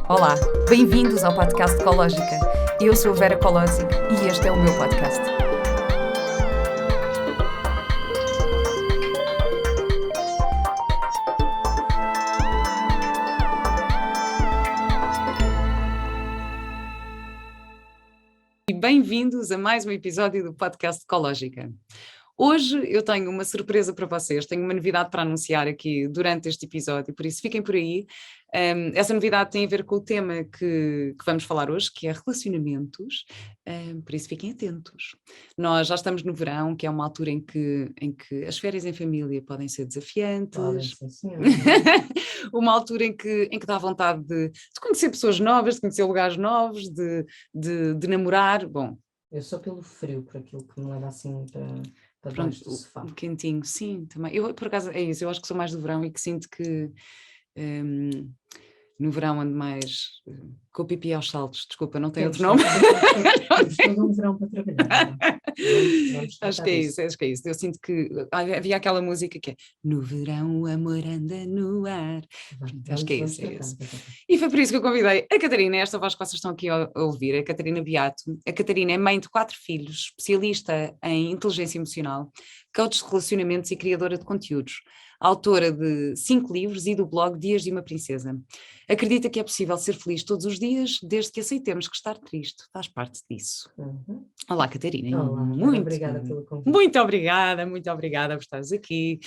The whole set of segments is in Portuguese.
Olá, bem-vindos ao podcast Ecológica. Eu sou a Vera Colosic e este é o meu podcast. E bem-vindos a mais um episódio do podcast Ecológica. Hoje eu tenho uma surpresa para vocês, tenho uma novidade para anunciar aqui durante este episódio, por isso fiquem por aí. Essa novidade tem a ver com o tema que vamos falar hoje, que é relacionamentos, por isso fiquem atentos. Nós já estamos no verão, que é uma altura em que as férias em família podem ser desafiantes. Podem, sim, senhora. Uma altura em que dá vontade de conhecer pessoas novas, de conhecer lugares novos, de namorar. Bom, Eu sou pelo frio, por aquilo que me leva assim para pronto, debaixo do sofá. um quentinho, sim, também. Eu, por acaso, é isso, eu acho que sou mais do verão e que sinto que no verão ando mais com o pipi aos saltos, desculpa, não tem outro nome. Temos todo um verão para trabalhar. Vamos Acho que é isso, acho que é isso. Eu sinto que havia aquela música que é No verão o amor anda no ar. Acho que é isso, é isso. E foi por isso que eu convidei a Catarina, esta voz que vocês estão aqui a ouvir, a Catarina Beato. A Catarina é mãe de 4 filhos, especialista em inteligência emocional, coach de relacionamentos e criadora de conteúdos, autora de 5 livros e do blog Dias de uma Princesa. Acredita que é possível ser feliz todos os dias, desde que aceitemos que estar triste faz parte disso. Uhum. Olá, Catarina. Olá, obrigada pelo convite. Muito obrigada por estares aqui.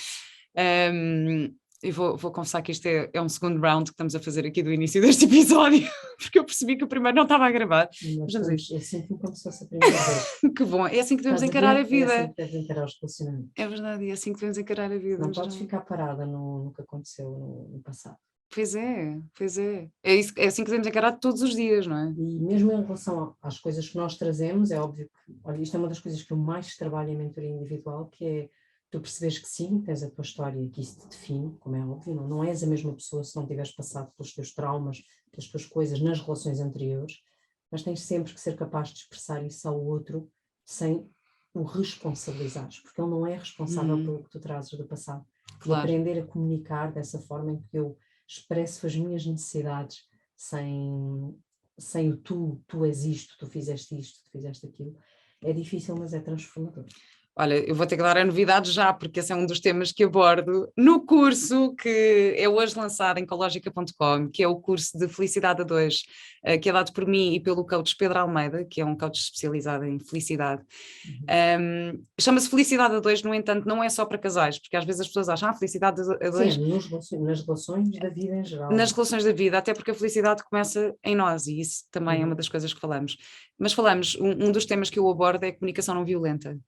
Eu vou confessar que isto é um segundo round que estamos a fazer aqui do início deste episódio, porque eu percebi que o primeiro não estava a gravar. Eu sinto-me como se fosse a primeira vez. Que bom, é assim que devemos encarar a vida. É assim que devemos encarar os relacionamentos. É verdade, é assim que devemos encarar a vida. Não podes ficar parada no que aconteceu no passado. Pois é, pois é. É assim que devemos encarar todos os dias, não é? E mesmo em relação às coisas que nós trazemos, é óbvio que, olha, isto é uma das coisas que eu mais trabalho em mentoria individual, que é tu percebes que sim, tens a tua história, que isso te define, como é óbvio, não és a mesma pessoa se não tiveres passado pelos teus traumas, pelas tuas coisas nas relações anteriores, mas tens sempre que ser capaz de expressar isso ao outro sem o responsabilizares, porque ele não é responsável pelo que tu trazes do passado. Claro. E aprender a comunicar dessa forma em que eu expresso as minhas necessidades sem o tu és isto, tu fizeste aquilo, é difícil, mas é transformador. Olha, eu vou ter que dar a novidade já, porque esse é um dos temas que abordo no curso que é hoje lançado em ecologica.com, que é o curso de Felicidade a 2, que é dado por mim e pelo coach Pedro Almeida, que é um coach especializado em felicidade. Chama-se Felicidade a 2, no entanto, não é só para casais, porque às vezes as pessoas acham Felicidade a 2... Sim, nas relações da vida em geral. Nas relações da vida, até porque a felicidade começa em nós, e isso também é uma das coisas que falamos. Mas um dos temas que eu abordo é a comunicação não violenta.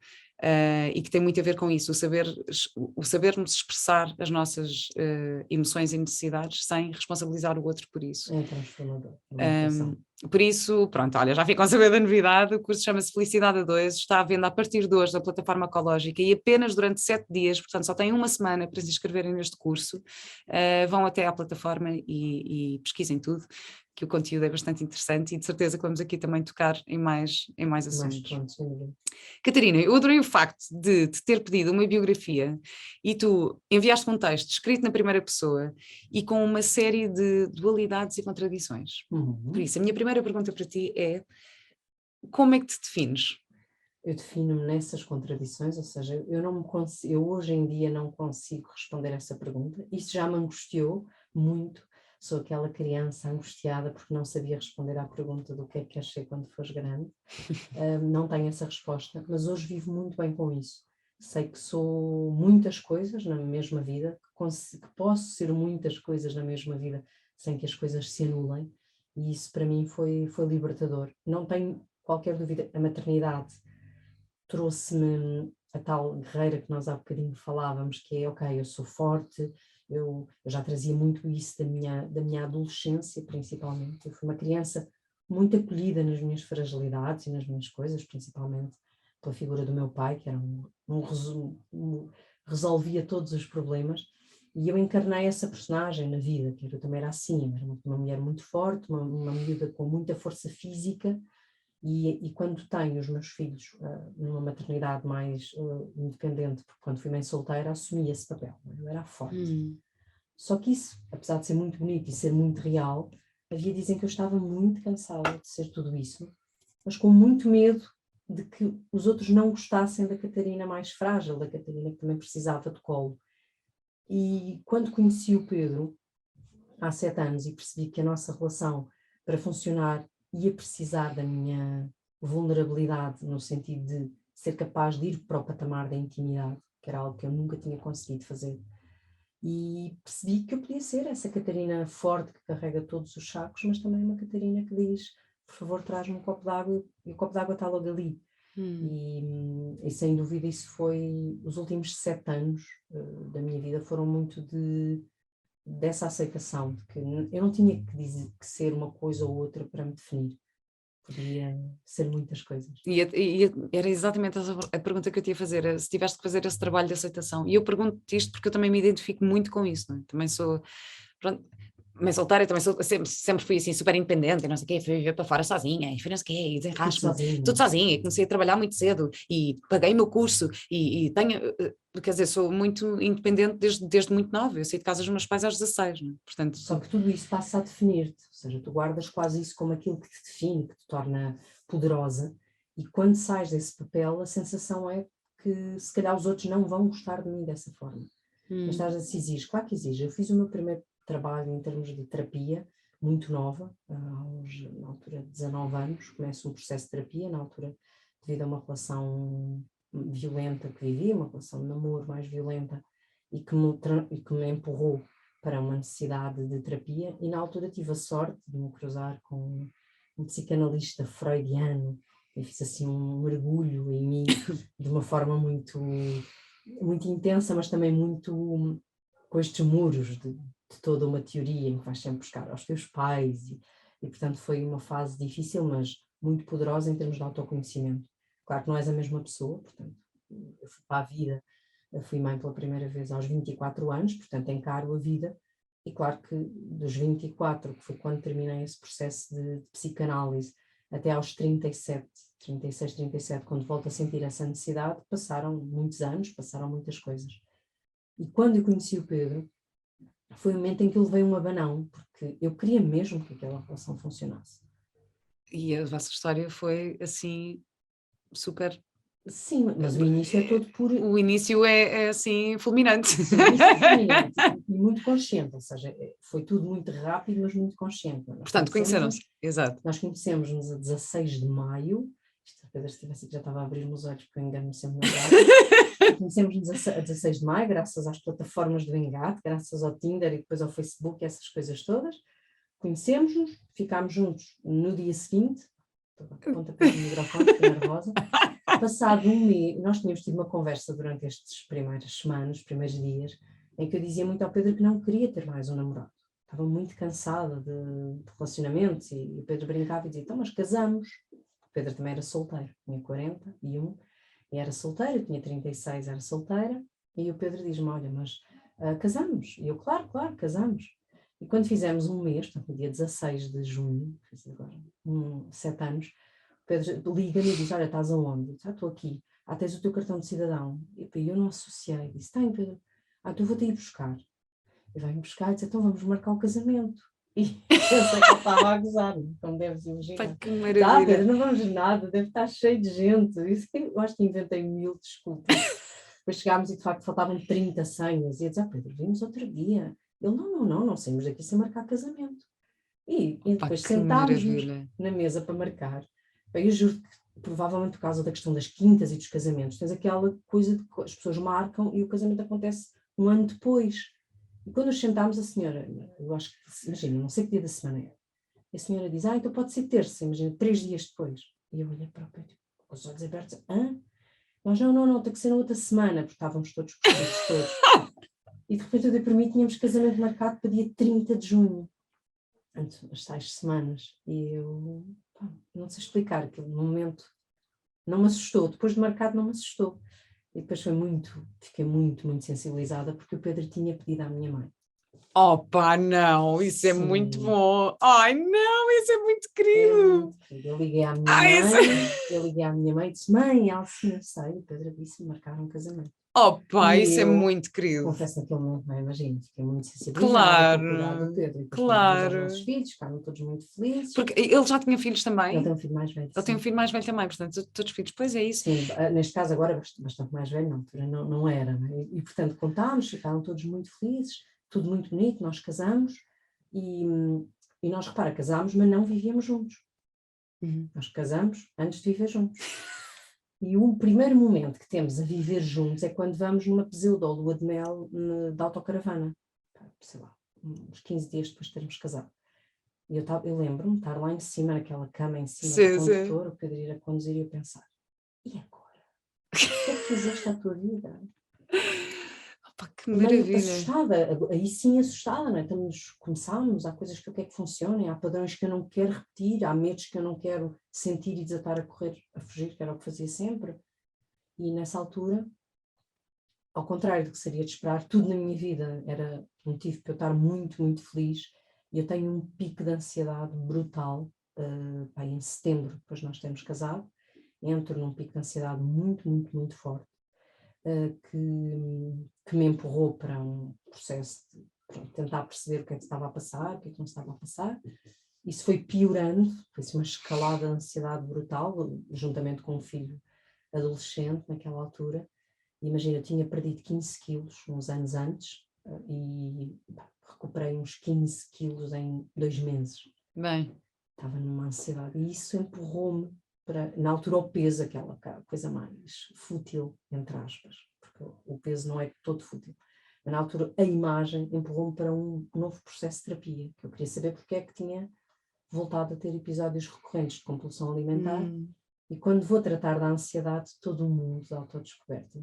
E que tem muito a ver com isso, o sabermos expressar as nossas emoções e necessidades sem responsabilizar o outro por isso. É transformador. Por isso, pronto, olha, já ficam a saber da novidade, o curso chama-se Felicidade a 2, está à venda a partir de hoje na plataforma Ecológica e apenas durante 7 dias, portanto só têm uma semana para se inscreverem neste curso. Vão até à plataforma e pesquisem tudo, que o conteúdo é bastante interessante e de certeza que vamos aqui também tocar em mais assuntos. Catarina, eu adorei o facto de te ter pedido uma biografia e tu enviaste um texto escrito na primeira pessoa e com uma série de dualidades e contradições. Por isso, a minha primeira pergunta para ti é: como é que te defines? Eu defino-me nessas contradições, ou seja, eu hoje em dia não consigo responder essa pergunta. Isso já me angustiou muito. Sou aquela criança angustiada porque não sabia responder à pergunta do que é que queres ser quando fores grande. Não tenho essa resposta, mas hoje vivo muito bem com isso. Sei que sou muitas coisas na mesma vida, que posso ser muitas coisas na mesma vida sem que as coisas se anulem, e isso para mim foi libertador. Não tenho qualquer dúvida, a maternidade trouxe-me a tal guerreira que nós há bocadinho falávamos, que é, ok, eu sou forte. Eu já trazia muito isso da minha adolescência, principalmente. Eu fui uma criança muito acolhida nas minhas fragilidades e nas minhas coisas, principalmente pela figura do meu pai, que era resolvia todos os problemas, e eu encarnei essa personagem na vida, que eu também era assim, era uma mulher muito forte, uma miúda com muita força física, e quando tenho os meus filhos numa maternidade mais independente, porque quando fui mãe solteira assumi esse papel, eu era forte. Só que isso, apesar de ser muito bonito e ser muito real, havia dizem que eu estava muito cansada de ser tudo isso, mas com muito medo de que os outros não gostassem da Catarina mais frágil, da Catarina que também precisava de colo. E quando conheci o Pedro, há 7 anos, e percebi que a nossa relação, para funcionar, ia precisar da minha vulnerabilidade, no sentido de ser capaz de ir para o patamar da intimidade, que era algo que eu nunca tinha conseguido fazer. E percebi que eu podia ser essa Catarina forte que carrega todos os sacos, mas também uma Catarina que diz, por favor, traz-me um copo de água, e o copo de água está logo ali. E sem dúvida isso foi, os últimos 7 anos da minha vida foram muito dessa aceitação, de que eu não tinha que ser uma coisa ou outra para me definir. Podia ser muitas coisas. E era exatamente a pergunta que eu te ia fazer, se tiveste que fazer esse trabalho de aceitação. E eu pergunto-te isto porque eu também me identifico muito com isso, não é? Também sou, pronto, também solteira, também sempre fui assim super independente, e não sei o quê, fui viver para fora sozinha, e fui não sei o quê, e desenrasco-me, tudo sozinha, e comecei a trabalhar muito cedo, e paguei o meu curso, e tenho, quer dizer, sou muito independente desde muito nova, eu saí de casa dos meus pais aos 16, não é? Portanto... Só que tudo isso passa a definir-te, ou seja, tu guardas quase isso como aquilo que te define, que te torna poderosa, e quando sais desse papel, a sensação é que se calhar os outros não vão gostar de mim dessa forma. Mas estás a se exige, claro que exige. Eu fiz o meu primeiro trabalho em termos de terapia, muito nova, na altura de 19 anos, começo um processo de terapia, na altura devido a uma relação violenta que vivi, uma relação de namoro mais violenta, e que me empurrou para uma necessidade de terapia, e na altura tive a sorte de me cruzar com um psicanalista freudiano, e fiz assim um mergulho em mim de uma forma muito intensa, mas também muito com estes muros de toda uma teoria em que vais sempre buscar aos teus pais, e portanto foi uma fase difícil, mas muito poderosa em termos de autoconhecimento. Claro que não és a mesma pessoa, portanto, eu fui para a vida, eu fui mãe pela primeira vez aos 24 anos, portanto encaro a vida, e claro que dos 24, que foi quando terminei esse processo de psicanálise, até aos 37, 36, 37, quando volto a sentir essa necessidade, passaram muitos anos, passaram muitas coisas. E quando eu conheci o Pedro, foi o momento em que eu levei um abanão, porque eu queria mesmo que aquela relação funcionasse. E a vossa história foi assim super... Sim, mas o início é todo por... O início é assim fulminante. Sim, o início é fulminante e muito consciente, ou seja, foi tudo muito rápido, mas muito consciente. Portanto, conheceram-se, exato. Nós conhecemos-nos a 16 de maio, isto a Pedro estivesse que já estava a abrir os olhos porque eu engano-me sempre na data. Conhecemos-nos a 16 de maio, graças às plataformas do Engate, graças ao Tinder e depois ao Facebook, essas coisas todas. Conhecemos-nos, ficámos juntos no dia seguinte, pontapé do microfone, fiquei nervosa. Passado um mês, nós tínhamos tido uma conversa durante estas primeiras semanas, primeiros dias, em que eu dizia muito ao Pedro que não queria ter mais um namorado. Estava muito cansada de relacionamentos, e o Pedro brincava e dizia, então, mas casamos. O Pedro também era solteiro, tinha 41 e era solteiro, tinha 36, era solteira, e o Pedro diz-me, olha, mas casamos. E eu, claro, casamos. E quando fizemos um mês, portanto, no dia 16 de junho, fiz agora 7 anos, Pedro liga-me e diz, olha, estás aonde? Estou aqui. Tens o teu cartão de cidadão. E eu não associei. Disse, tem, Pedro. Então vou-te ir buscar. E vai-me buscar e diz, então vamos marcar o casamento. E eu sei que ele estava a gozar, como deves imaginar. Que maravilha. Pedro, não vamos nada, deve estar cheio de gente. Eu acho que inventei 1000 desculpas. Depois chegámos e de facto faltavam 30 senhas. E eu disse, Pedro, vimos outro dia. Ele, não saímos daqui sem marcar casamento. E depois sentámos-nos na mesa para marcar. Eu juro que provavelmente por causa da questão das quintas e dos casamentos, tens aquela coisa de que as pessoas marcam e o casamento acontece um ano depois. E quando nos sentámos, a senhora, eu acho que, imagina, não sei que dia da semana é, a senhora diz, então pode ser terça, imagina, 3 dias depois. E eu olhei para o Pedro, com os olhos abertos, nós não, tem que ser na outra semana, porque estávamos todos todos. E de repente eu dei por mim, tínhamos casamento marcado para dia 30 de junho. Antes, as 6 semanas. E eu não sei explicar, aquilo no momento não me assustou, depois de marcado não me assustou. E depois fiquei muito sensibilizada porque o Pedro tinha pedido à minha mãe. Opa, não, isso é muito bom. Ai, não, isso é muito querido. Eu liguei à minha mãe, e disse, mãe, Alcina, sei, o Pedro disse marcar um casamento. Oh pá, E isso é eu muito querido. confesso naquele momento, não imagino, fiquei muito sensibilizada por cuidar do Claro, Pedro. E depois quando vimos aos nossos claro. filhos, ficaram todos muito felizes. Porque ele já tinha filhos Ele também? tem um filho mais velho, Ele tem um sim. filho mais velho também, portanto, todos filhos. Pois é isso. Sim, neste caso agora bastante mais velho, na altura não era. Né? E portanto contámos, ficaram todos muito felizes, tudo muito bonito, nós casamos e, e nós, repara, casámos, mas não vivíamos juntos. Nós casamos antes de viver juntos. E o primeiro momento que temos a viver juntos é quando vamos numa pseudo-lua de mel de autocaravana. Sei lá, uns 15 dias depois de termos casado. E eu lembro-me de estar lá em cima, naquela cama em cima do Sim, sim. condutor, o Pedro ir a conduzir e eu pensar, e agora? O que é que fizeste à tua vida? Opa, que Meio maravilha. assustada, aí sim assustada, não é? Começámos, há coisas que eu quero que funcionem, há padrões que eu não quero repetir, há medos que eu não quero sentir e desatar a correr, a fugir, que era o que fazia sempre. E nessa altura, ao contrário do que seria de esperar, tudo na minha vida era motivo para eu estar muito, muito feliz. E eu tenho um pico de ansiedade brutal, em setembro, depois nós temos casado, entro num pico de ansiedade muito, muito, muito forte, que me empurrou para um processo de tentar perceber o que é que estava a passar, o que é que não estava a passar. Isso foi piorando, foi uma escalada de ansiedade brutal, juntamente com um filho adolescente naquela altura. Imagina, eu tinha perdido 15 quilos uns anos antes e recuperei uns 15 quilos em 2 meses. Bem. Estava numa ansiedade e isso empurrou-me para, na altura, o peso, aquela coisa mais fútil, entre aspas, porque o peso não é todo fútil. Mas na altura a imagem empurrou-me para um novo processo de terapia, que eu queria saber porque é que tinha voltado a ter episódios recorrentes de compulsão alimentar. E quando vou tratar da ansiedade, todo o mundo de autodescoberta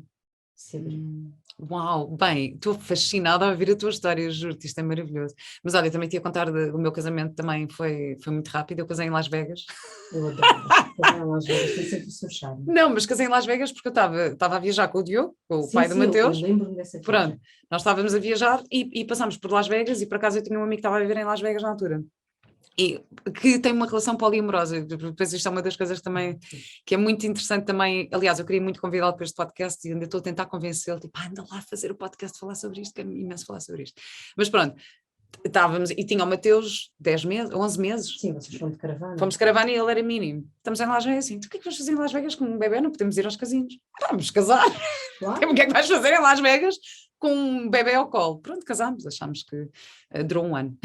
se abriu. Uau, bem, estou fascinada a ouvir a tua história, juro-te, isto é maravilhoso. Mas olha, também te ia contar, o meu casamento também foi muito rápido, eu casei em Las Vegas. Eu adoro. Casar em Las Vegas tem sempre o seu charme. Não, mas casei em Las Vegas porque eu estava a viajar com o Diogo, com o pai do Sim, eu Mateus. lembro-me dessa Pronto, viagem. nós estávamos a viajar e passámos por Las Vegas e por acaso eu tinha um amigo que estava a viver em Las Vegas na altura. E que tem uma relação poliamorosa, depois isto é uma das coisas também que é muito interessante também, aliás eu queria muito convidá-lo para este podcast e ainda estou a tentar convencê-lo, tipo, anda lá fazer o podcast, falar sobre isto, quero imenso falar sobre isto, mas pronto, estávamos, e tinha o Mateus 10 meses, 11 meses. Sim, vocês foram de caravana. Fomos de caravana e ele era mínimo. Estamos em Las Vegas assim, tu o que é que vais fazer em Las Vegas com um bebê? Não podemos ir aos casinos. Vamos casar. Claro. O que é que vais fazer em Las Vegas com um bebê ao colo? Pronto, casámos, achámos que durou um ano.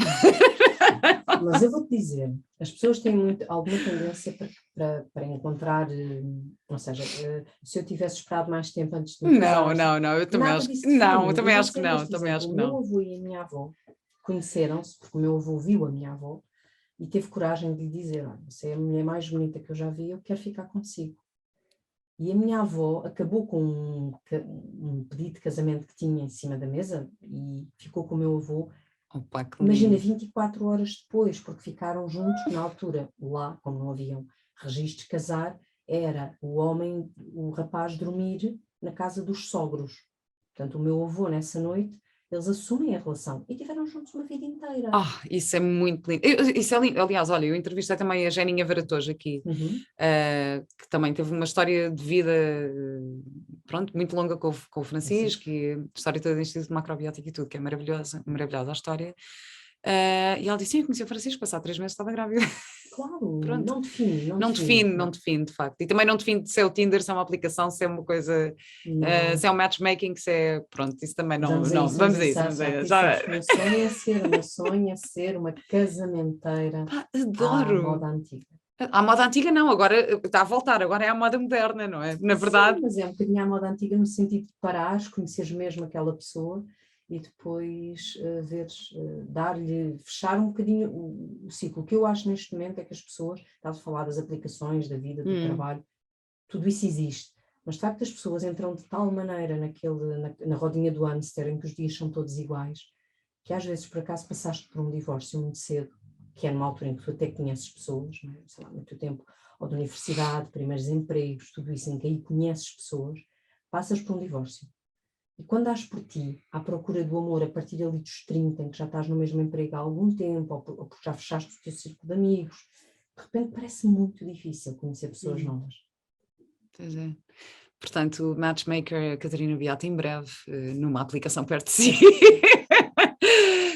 Mas eu vou-te dizer, as pessoas têm alguma tendência para encontrar, ou seja, se eu tivesse esperado mais tempo antes de me casar... Não, eu também acho que não, eu também acho que não, também acho que O não. meu avô e a minha avó conheceram-se, porque o meu avô viu a minha avó e teve coragem de lhe dizer, olha, você é a mulher mais bonita que eu já vi, eu quero ficar consigo. E a minha avó acabou com um pedido de casamento que tinha em cima da mesa e ficou com o meu avô. Opa, Imagina, 24 horas depois, porque ficaram juntos, na altura, lá, como não haviam registros de casar, era o rapaz dormir na casa dos sogros. Portanto, o meu avô, nessa noite, eles assumem a relação e tiveram juntos uma vida inteira. Isso é muito lindo. Isso é lindo. Aliás, olha, eu entrevistei também a Jeninha Varatojo aqui, que também teve uma história de vida, pronto, muito longa com o Francisco, e a história toda do Instituto de Macrobiótica e tudo, que é maravilhosa a história. E ela disse, sim, eu conheci o Francisco, passado 3 meses estava grávida. Claro, Pronto. não define. Não define, de facto. E também não define se é o Tinder, se é uma aplicação, se é uma coisa, se é um matchmaking, se é, pronto, isso também não, vamos a isso. O meu sonho é ser uma casamenteira à Adoro! moda antiga. À moda antiga não, agora está a voltar, agora é a moda moderna, não é? Na verdade... Sim, mas é um bocadinho à moda antiga no sentido de parares, conheceres mesmo aquela pessoa e depois fechar um bocadinho o ciclo. O que eu acho neste momento é que as pessoas, estás a falar das aplicações, da vida, do trabalho, tudo isso existe. Mas de facto as pessoas entram de tal maneira na rodinha do hamster em que os dias são todos iguais, que às vezes por acaso passaste por um divórcio muito cedo, que é numa altura em que tu até conheces pessoas, não é? Sei lá, muito tempo, ou de universidade, primeiros empregos, tudo isso em que aí conheces pessoas, passas por um divórcio. E quando dás por ti, à procura do amor, a partir ali dos 30, em que já estás no mesmo emprego há algum tempo, ou porque já fechaste o teu círculo de amigos, de repente parece muito difícil conhecer pessoas novas. Pois é. Portanto, Matchmaker, Catarina Beata, em breve, numa aplicação perto de si.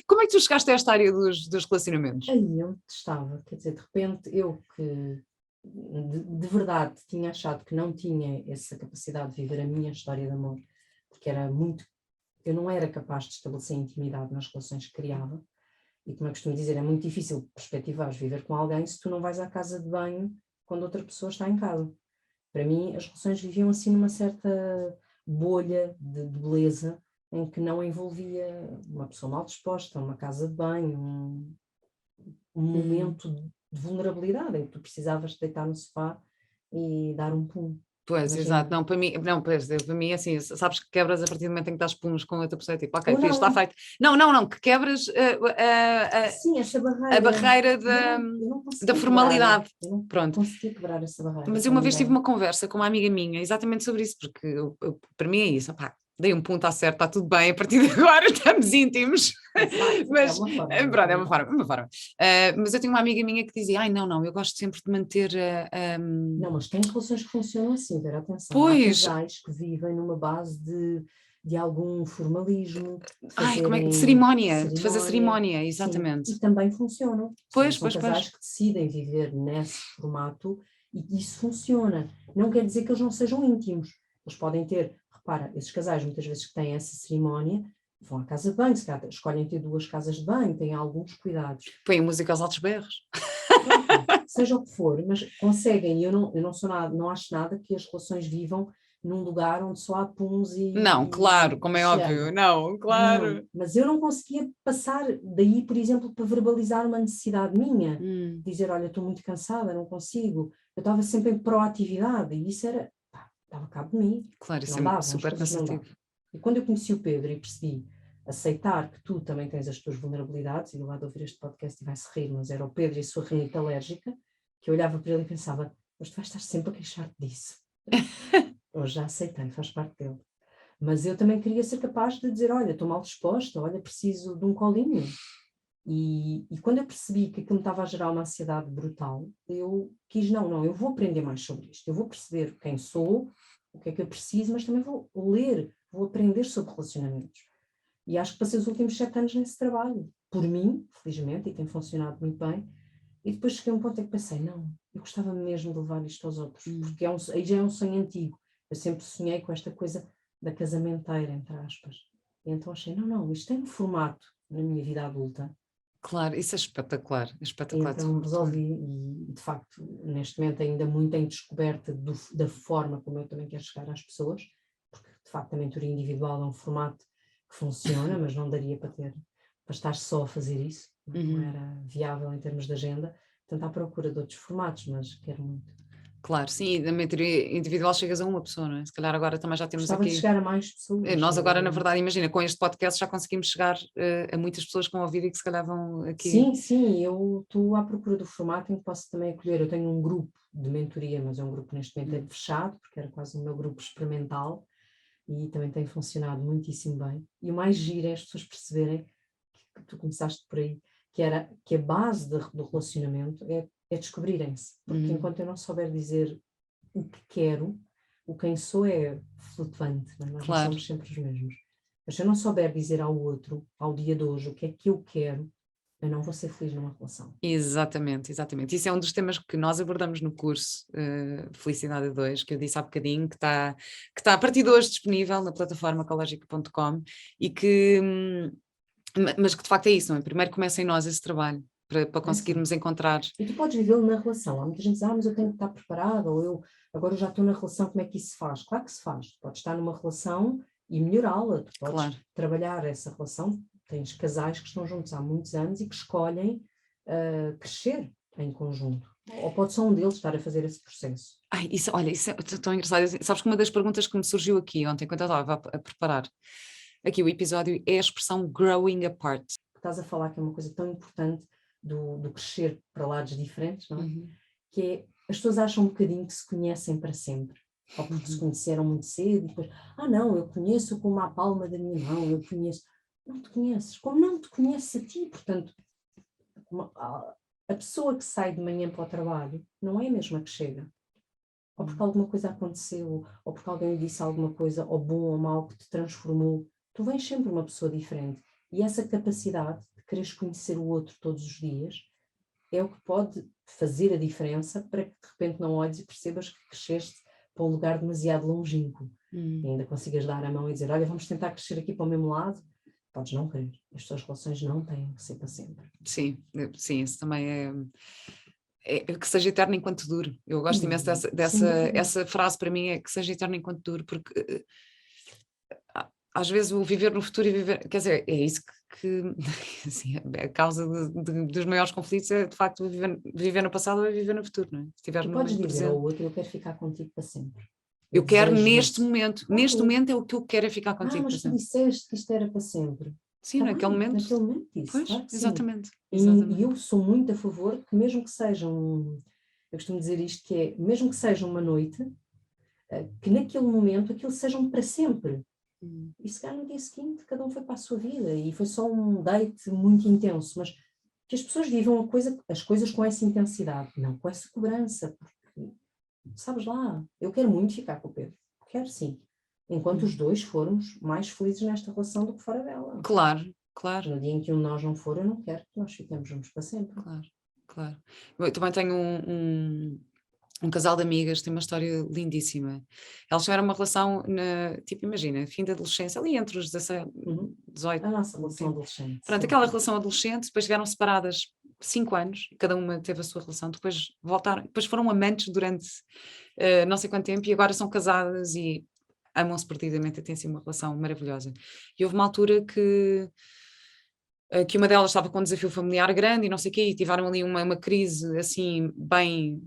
Como é que tu chegaste a esta área dos relacionamentos? Aí eu estava, quer dizer, de repente eu que de verdade tinha achado que não tinha essa capacidade de viver a minha história de amor, porque eu não era capaz de estabelecer intimidade nas relações que criava, e como eu costumo dizer, é muito difícil perspectivares viver com alguém se tu não vais à casa de banho quando outra pessoa está em casa. Para mim, as relações viviam assim numa certa bolha de beleza, em que não envolvia uma pessoa mal disposta, uma casa de banho, um momento de vulnerabilidade em que tu precisavas de deitar no sofá e dar um pum. Pois, exato, Imagina. não, para mim, não, pois, para mim, assim, sabes que quebras a partir do momento em que estás puns com outra pessoa, é tipo, ok, Ou fiz, está não, feito. Não, não, não, que quebras sim, essa a barreira. barreira Eu não da conseguia quebrar, formalidade, eu não pronto. conseguia quebrar essa barreira Mas eu com uma vez tive ninguém. uma conversa com uma amiga minha exatamente sobre isso, porque para mim é isso, opá, dei um ponto à certa, está tudo bem, a partir de agora estamos íntimos. Exato, é Mas, uma forma, é uma pronto, é forma. uma forma. Mas eu tenho uma amiga minha que dizia, ai não, não, eu gosto sempre de manter Não, mas tem relações que funcionam assim, Vera, atenção. Há pois, casais que vivem numa base de algum formalismo, de ai, como é que, de fazerem cerimónia, de fazer cerimónia, cerimónia, sim, exatamente. e também funcionam. Ou seja, Pois, são pois, pois. casais que decidem viver nesse formato e isso funciona. Não quer dizer que eles não sejam íntimos. Eles podem ter, repara, esses casais muitas vezes que têm essa cerimónia, vão à casa de banho, se calhar escolhem ter duas casas de banho, têm alguns cuidados. Põe música aos altos berros. Pronto, seja o que for, mas conseguem, eu não sou nada, não acho nada que as relações vivam num lugar onde só há puns Não, claro, como e é óbvio, chama. não, Não, claro. mas eu não conseguia passar daí, por exemplo, para verbalizar uma necessidade minha, Hum, dizer, olha, estou muito cansada, não consigo. Eu estava sempre em proatividade e isso era, pá, dava cabo de mim, claro, isso não é dava, as super coisas não cansativo. davam. E quando eu conheci o Pedro e percebi aceitar que tu também tens as tuas vulnerabilidades, e do lado de ouvir este podcast e vai-se rir, mas era o Pedro e a sua rinite alérgica, que eu olhava para ele e pensava, mas tu vais estar sempre a queixar-te disso. Eu já aceitei, faz parte dele. Mas eu também queria ser capaz de dizer, olha, estou mal disposta, olha, preciso de um colinho. E quando eu percebi que aquilo me estava a gerar uma ansiedade brutal, eu quis, não, eu vou aprender mais sobre isto, eu vou perceber quem sou, o que é que eu preciso, mas também vou ler, vou aprender sobre relacionamentos. E acho que passei os últimos 7 anos nesse trabalho, por mim, felizmente, e tem funcionado muito bem. E depois cheguei a um ponto em que pensei, não, eu gostava mesmo de levar isto aos outros, porque aí já é um sonho antigo. Eu sempre sonhei com esta coisa da casamenteira, entre aspas. E então achei, não, isto tem um formato na minha vida adulta. Claro, isso é E espetacular. então resolvi, e de facto, neste momento ainda muito em descoberta da forma como eu também quero chegar às pessoas, porque de facto a mentoria individual é um formato que funciona, mas não daria para estar só a fazer isso, não Uhum. era viável em termos de agenda, portanto à procura de outros formatos, mas quero muito. Claro, sim, da mentoria individual chegas a uma pessoa, não é? Se calhar agora também já temos Gostava de aqui. chegar a mais pessoas, Nós sem agora, na dúvida. verdade, imagina, com este podcast já conseguimos chegar a muitas pessoas que vão ouvir e que se calhar vão aqui. Sim, eu estou à procura do formato em que posso também acolher. Eu tenho um grupo de mentoria, mas é um grupo neste momento Hum, fechado, porque era quase o meu grupo experimental, e também tem funcionado muitíssimo bem. E o mais giro é as pessoas perceberem, que tu começaste por aí, que a base do relacionamento é descobrirem-se. Porque hum, enquanto eu não souber dizer o que quero, o quem sou é flutuante, não é? Nós não claro, somos sempre os mesmos. Mas se eu não souber dizer ao outro, ao dia de hoje, o que é que eu quero, eu não vou ser feliz numa relação. exatamente, exatamente. Isso é um dos temas que nós abordamos no curso Felicidade a Dois, que eu disse há bocadinho, que está a partir de hoje disponível na plataforma ecologica.com e que, mas que de facto é isso, não é? Primeiro começa em nós esse trabalho, para Começa. conseguirmos encontrar. E tu podes vivê-lo na relação. Há muita gente que diz, mas eu tenho que estar preparada, ou agora eu já estou na relação, como é que isso se faz? Claro que se faz. Tu podes estar numa relação e melhorá-la, tu podes Claro. trabalhar essa relação. Tens casais que estão juntos há muitos anos e que escolhem crescer em conjunto. Ou pode só um deles estar a fazer esse processo. Ai, isso, olha, isso é tão engraçado. Sabes que uma das perguntas que me surgiu aqui ontem, quando eu estava a preparar aqui o episódio, é a expressão growing apart. Estás a falar que é uma coisa tão importante do crescer para lados diferentes, não é? Uhum, Que é, as pessoas acham um bocadinho que se conhecem para sempre, ou porque se uhum. conheceram muito cedo e depois, não, eu conheço como a palma da minha mão, eu conheço. Não te conheces, como não te conheces a ti, portanto, a pessoa que sai de manhã para o trabalho não é a mesma que chega. ou porque alguma coisa aconteceu, ou porque alguém disse alguma coisa, ou bom ou mau, que te transformou. Tu vens sempre uma pessoa diferente. E essa capacidade de quereres conhecer o outro todos os dias é o que pode fazer a diferença para que de repente não olhes e percebas que cresceste para um lugar demasiado longínquo. E ainda consigas dar a mão e dizer, olha, vamos tentar crescer aqui para o mesmo lado. Podes não querer. As tuas relações não têm que ser para sempre. Sim, sim, isso também que seja eterno enquanto dure. Eu gosto imenso essa frase para mim, é que seja eterno enquanto dure, porque às vezes o viver no futuro e viver, quer dizer, é isso que assim, a causa dos maiores conflitos é de facto viver no passado ou viver no futuro, não é? Se estiveres Tu no podes momento dizer ao presente. outro, eu quero ficar contigo para sempre. Eu quero desejo isso. neste momento é o que eu quero é ficar contigo para Mas tu sempre. disseste que isto era para sempre. Sim, Está naquele bem, momento, naquele momento disse, pois, claro que sim. exatamente. E eu sou muito a favor que mesmo que seja eu costumo dizer isto, que é, mesmo que seja uma noite, que naquele momento aquilo seja um para sempre. E se calhar no dia seguinte cada um foi para a sua vida e foi só um date muito intenso, mas que as pessoas vivam as coisas com essa intensidade, não com essa cobrança, porque, sabes lá, eu quero muito ficar com o Pedro, quero sim, enquanto os dois formos mais felizes nesta relação do que fora dela. Claro, claro. No dia em que um de nós não for, eu não quero que nós fiquemos juntos para sempre. Claro, claro. Eu também tenho um casal de amigas, tem uma história lindíssima. Elas tiveram uma relação, tipo, imagina, fim da adolescência, ali entre os 17, 18. A nossa relação adolescente. Pronto, sim. aquela relação adolescente, depois estiveram separadas 5 anos, cada uma teve a sua relação, depois voltaram, depois foram amantes durante não sei quanto tempo e agora são casadas e amam-se perdidamente, têm sido uma relação maravilhosa. E houve uma altura que uma delas estava com um desafio familiar grande e não sei o quê, e tiveram ali uma crise assim, bem,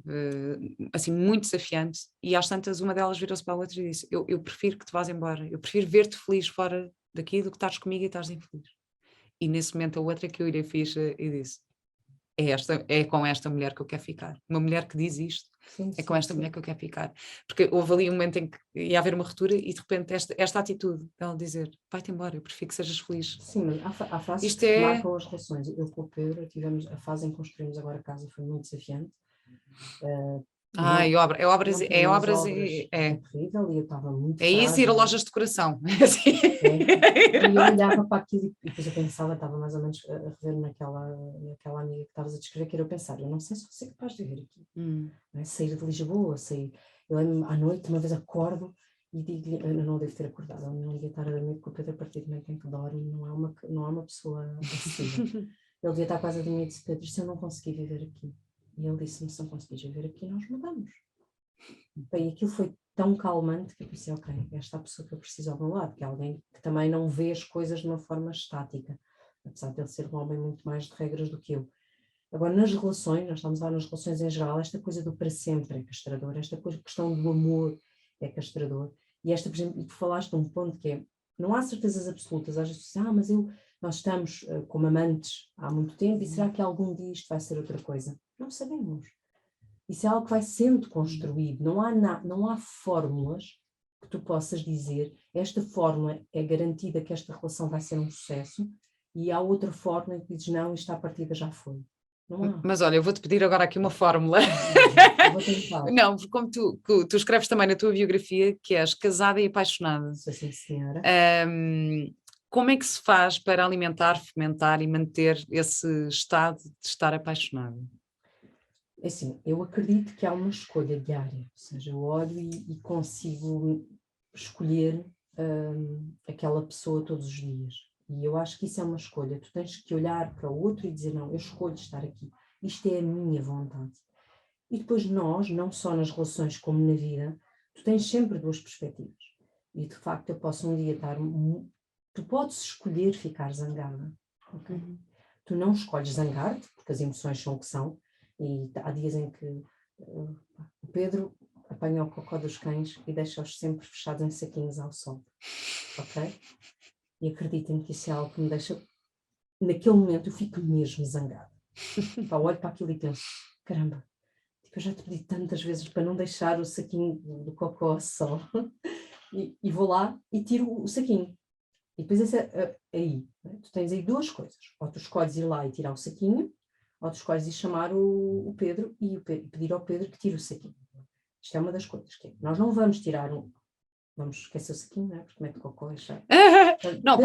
assim, muito desafiante, e às tantas uma delas virou-se para a outra e disse, eu prefiro que te vás embora, eu prefiro ver-te feliz fora daqui do que estares comigo e estás infeliz. E nesse momento a outra que eu irei ficha e disse, é com esta mulher que eu quero ficar. Uma mulher que diz isto, Sim, é com esta mulher que eu quero ficar. Porque houve ali um momento em que ia haver uma ruptura e de repente esta atitude dela dizer, vai-te embora, eu prefiro que sejas feliz. Sim, mas há fases Isto que marcam as relações. Eu com o Pedro tivemos a fase em que construímos agora a casa, foi muito desafiante. É obras, Não é tínhamos obras, obras, é terrível, e eu estava muito é isso ir a frágil. lojas de decoração. Assim. E eu olhava para aquilo e depois eu pensava, estava mais ou menos a rever naquela amiga que estavas a descrever, que era eu pensar, eu não sei se vou ser capaz de viver aqui. Não é? Sair de Lisboa, eu lembro à noite, uma vez acordo e digo-lhe, eu não devo ter acordado, eu não devia estar a dormir, porque o Pedro, a partir do momento em que dorme, não é uma pessoa acessível. Ele devia estar quase a dormir e disse, Pedro, se eu não conseguir viver aqui. E ele disse-me, se não conseguires viver aqui, nós mudamos. E aquilo foi tão calmante que eu pensei, ok, esta é a pessoa que eu preciso ao meu lado, que é alguém que também não vê as coisas de uma forma estática, apesar de ele ser um homem muito mais de regras do que eu. Agora, nas relações, nós estamos lá nas relações em geral, esta coisa do para sempre é castrador, esta questão do amor é castrador, e esta, por exemplo, tu falaste de um ponto que é, não há certezas absolutas, às vezes mas nós estamos como amantes há muito tempo, e será que algum dia isto vai ser outra coisa? Não sabemos. Isso é algo que vai sendo construído, não há fórmulas que tu possas dizer, esta fórmula é garantida que esta relação vai ser um sucesso, e há outra fórmula que dizes, não, isto à partida já foi. Não há. Mas olha, eu vou-te pedir agora aqui uma fórmula. Vou tentar. Não, porque como tu escreves também na tua biografia que és casada e apaixonada. Sim, senhora. Como é que se faz para alimentar, fomentar e manter esse estado de estar apaixonada? Assim, eu acredito que há uma escolha diária, ou seja, eu olho e consigo escolher aquela pessoa todos os dias. E eu acho que isso é uma escolha. Tu tens que olhar para o outro e dizer, não, eu escolho estar aqui. Isto é a minha vontade. E depois nós, não só nas relações como na vida, tu tens sempre duas perspectivas. E de facto eu posso um dia estar... Tu podes escolher ficar zangada. Okay? Tu não escolhes zangar-te, porque as emoções são o que são. E há dias em que o Pedro apanha o cocó dos cães e deixa-os sempre fechados em saquinhos ao sol. Ok? E acreditem-me que isso é algo que me deixa... Naquele momento eu fico mesmo zangada. Olho para aquilo e penso, caramba, eu já te pedi tantas vezes para não deixar o saquinho do cocó ao sol. E vou lá e tiro o saquinho. E depois aí, né? Tu tens aí duas coisas. Ou tu escolhes ir lá e tirar o saquinho, ou tu escolhes ir chamar o Pedro e pedir ao Pedro que tire o saquinho. isto é uma das coisas, que é, nós não vamos tirar vamos esquecer o saquinho, não é? Porque mete cocô e cheio. Não,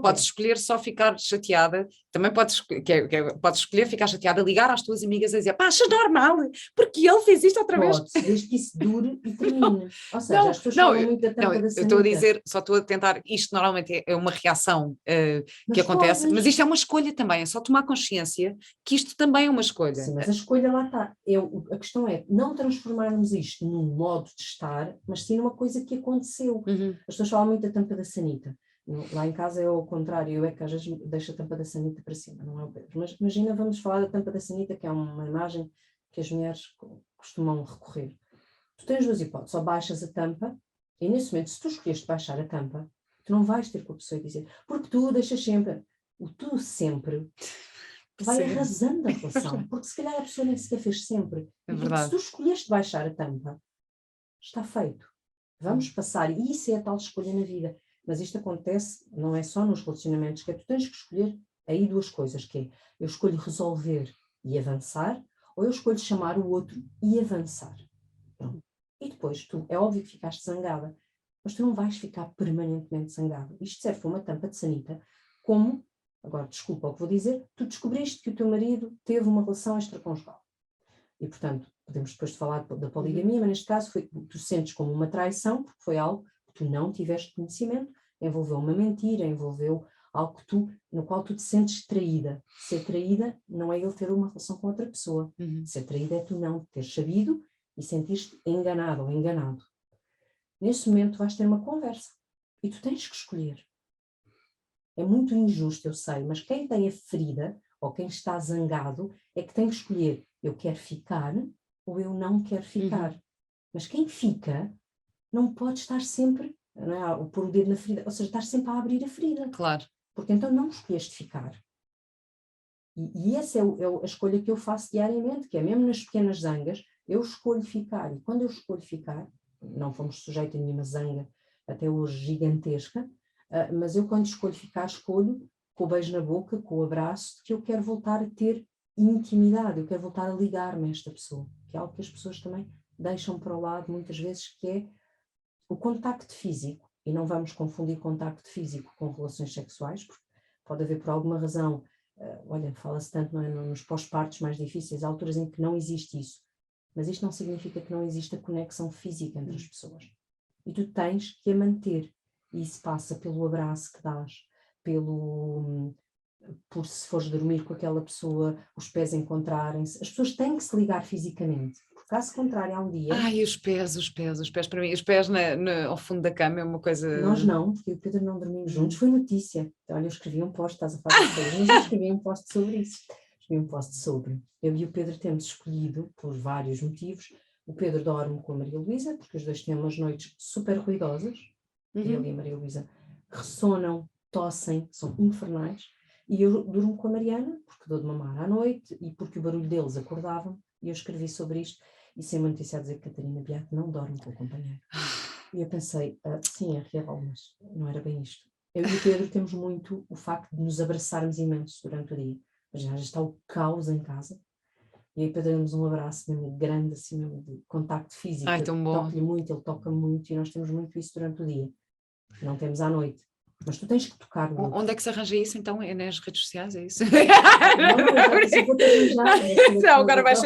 podes escolher só ficar chateada, também podes escolher ficar chateada, ligar às tuas amigas e dizer, pá, achas normal, porque ele fez isto outra vez. Desde que isso dure e termine. Ou seja, as pessoas falam muito da tampa da sanita. Eu estou a dizer, só estou a tentar, isto normalmente é uma reação que acontece, mas isto é uma escolha também, é só tomar consciência que isto também é uma escolha. Sim, mas a escolha lá está. A questão é não transformarmos isto num modo de estar, mas sim numa coisa que aconteceu. As pessoas falam muito da tampa da sanita. Lá em casa é ao contrário, eu é que às vezes deixo a tampa da sanita para cima, não é o Pedro. Mas imagina, vamos falar da tampa da sanita, que é uma imagem que as mulheres costumam recorrer. Tu tens duas hipóteses, ou baixas a tampa, e nesse momento, se tu escolheste baixar a tampa, tu não vais ter com a pessoa e dizer, porque tu deixas sempre, o tu sempre vai arrasando a relação, porque se calhar a pessoa nem sequer fez sempre. É porque se tu escolheste baixar a tampa, está feito. Vamos passar, e isso é a tal escolha na vida. Mas isto acontece, não é só nos relacionamentos, que é tu tens que escolher aí duas coisas, que é, eu escolho resolver e avançar, ou eu escolho chamar o outro e avançar. Pronto. E depois, é óbvio que ficaste zangada, mas tu não vais ficar permanentemente zangada. Isto serve para uma tampa de sanita, como, agora desculpa o que vou dizer, tu descobriste que o teu marido teve uma relação extraconjugal. E, portanto, podemos depois falar da poligamia, mas neste caso tu sentes como uma traição, porque foi algo que tu não tiveste conhecimento, envolveu uma mentira, envolveu algo no qual tu te sentes traída. Ser traída não é ele ter uma relação com outra pessoa. Ser traída é tu não teres sabido e sentir-te enganado ou enganado. Nesse momento vais ter uma conversa e tu tens que escolher. É muito injusto, eu sei, mas quem tem a ferida ou quem está zangado é que tem que escolher, eu quero ficar ou eu não quero ficar. Mas quem fica não pode estar sempre, não é, pôr o dedo na ferida, ou seja, estar sempre a abrir a ferida. Claro. Porque então não escolheste ficar. E essa é a escolha que eu faço diariamente, que é mesmo nas pequenas zangas, eu escolho ficar. E quando eu escolho ficar, não fomos sujeitos a nenhuma zanga até hoje gigantesca, mas eu quando escolho ficar, escolho com o beijo na boca, com o abraço, que eu quero voltar a ter intimidade, eu quero voltar a ligar-me a esta pessoa, que é algo que as pessoas também deixam para o lado muitas vezes, que é o contacto físico. E não vamos confundir contacto físico com relações sexuais, porque pode haver por alguma razão, olha, fala-se tanto, não é, nos pós-partos mais difíceis, há alturas em que não existe isso, mas isto não significa que não exista conexão física entre as pessoas. E tu tens que a manter. E isso passa pelo abraço que dás, por se fores dormir com aquela pessoa, os pés encontrarem-se. As pessoas têm que se ligar fisicamente, porque caso contrário, há um dia... Ai, os pés para mim, os pés ao fundo da cama é uma coisa... Nós não, porque o Pedro não dormimos juntos, foi notícia. Então, olha, eu escrevi um post, estás a falar das coisas, mas eu escrevi um post sobre isso. Escrevi um post sobre. Eu e o Pedro temos escolhido, por vários motivos, o Pedro dorme com a Maria Luísa, porque os dois têm umas noites super ruidosas, e ele e a Maria Luísa ressonam, tossem, são infernais, e eu durmo com a Mariana, porque dou de mamar à noite, e porque o barulho deles acordava, e eu escrevi sobre isto, e sem uma notícia a dizer que Catarina Beato não dorme com o companheiro. E eu pensei, sim, é real, mas não era bem isto. Eu e o Pedro temos muito o facto de nos abraçarmos imenso durante o dia. Mas já está o caos em casa. E aí Pedro damos um abraço mesmo grande, assim mesmo de contacto físico. Ai, tão bom. Toco-lhe muito, ele toca muito e nós temos muito isso durante o dia. Não temos à noite. Mas tu tens que tocar o outro. Onde é que se arranja isso então? É nas redes sociais, é isso? Não, vou-te arranjar. Não, agora vais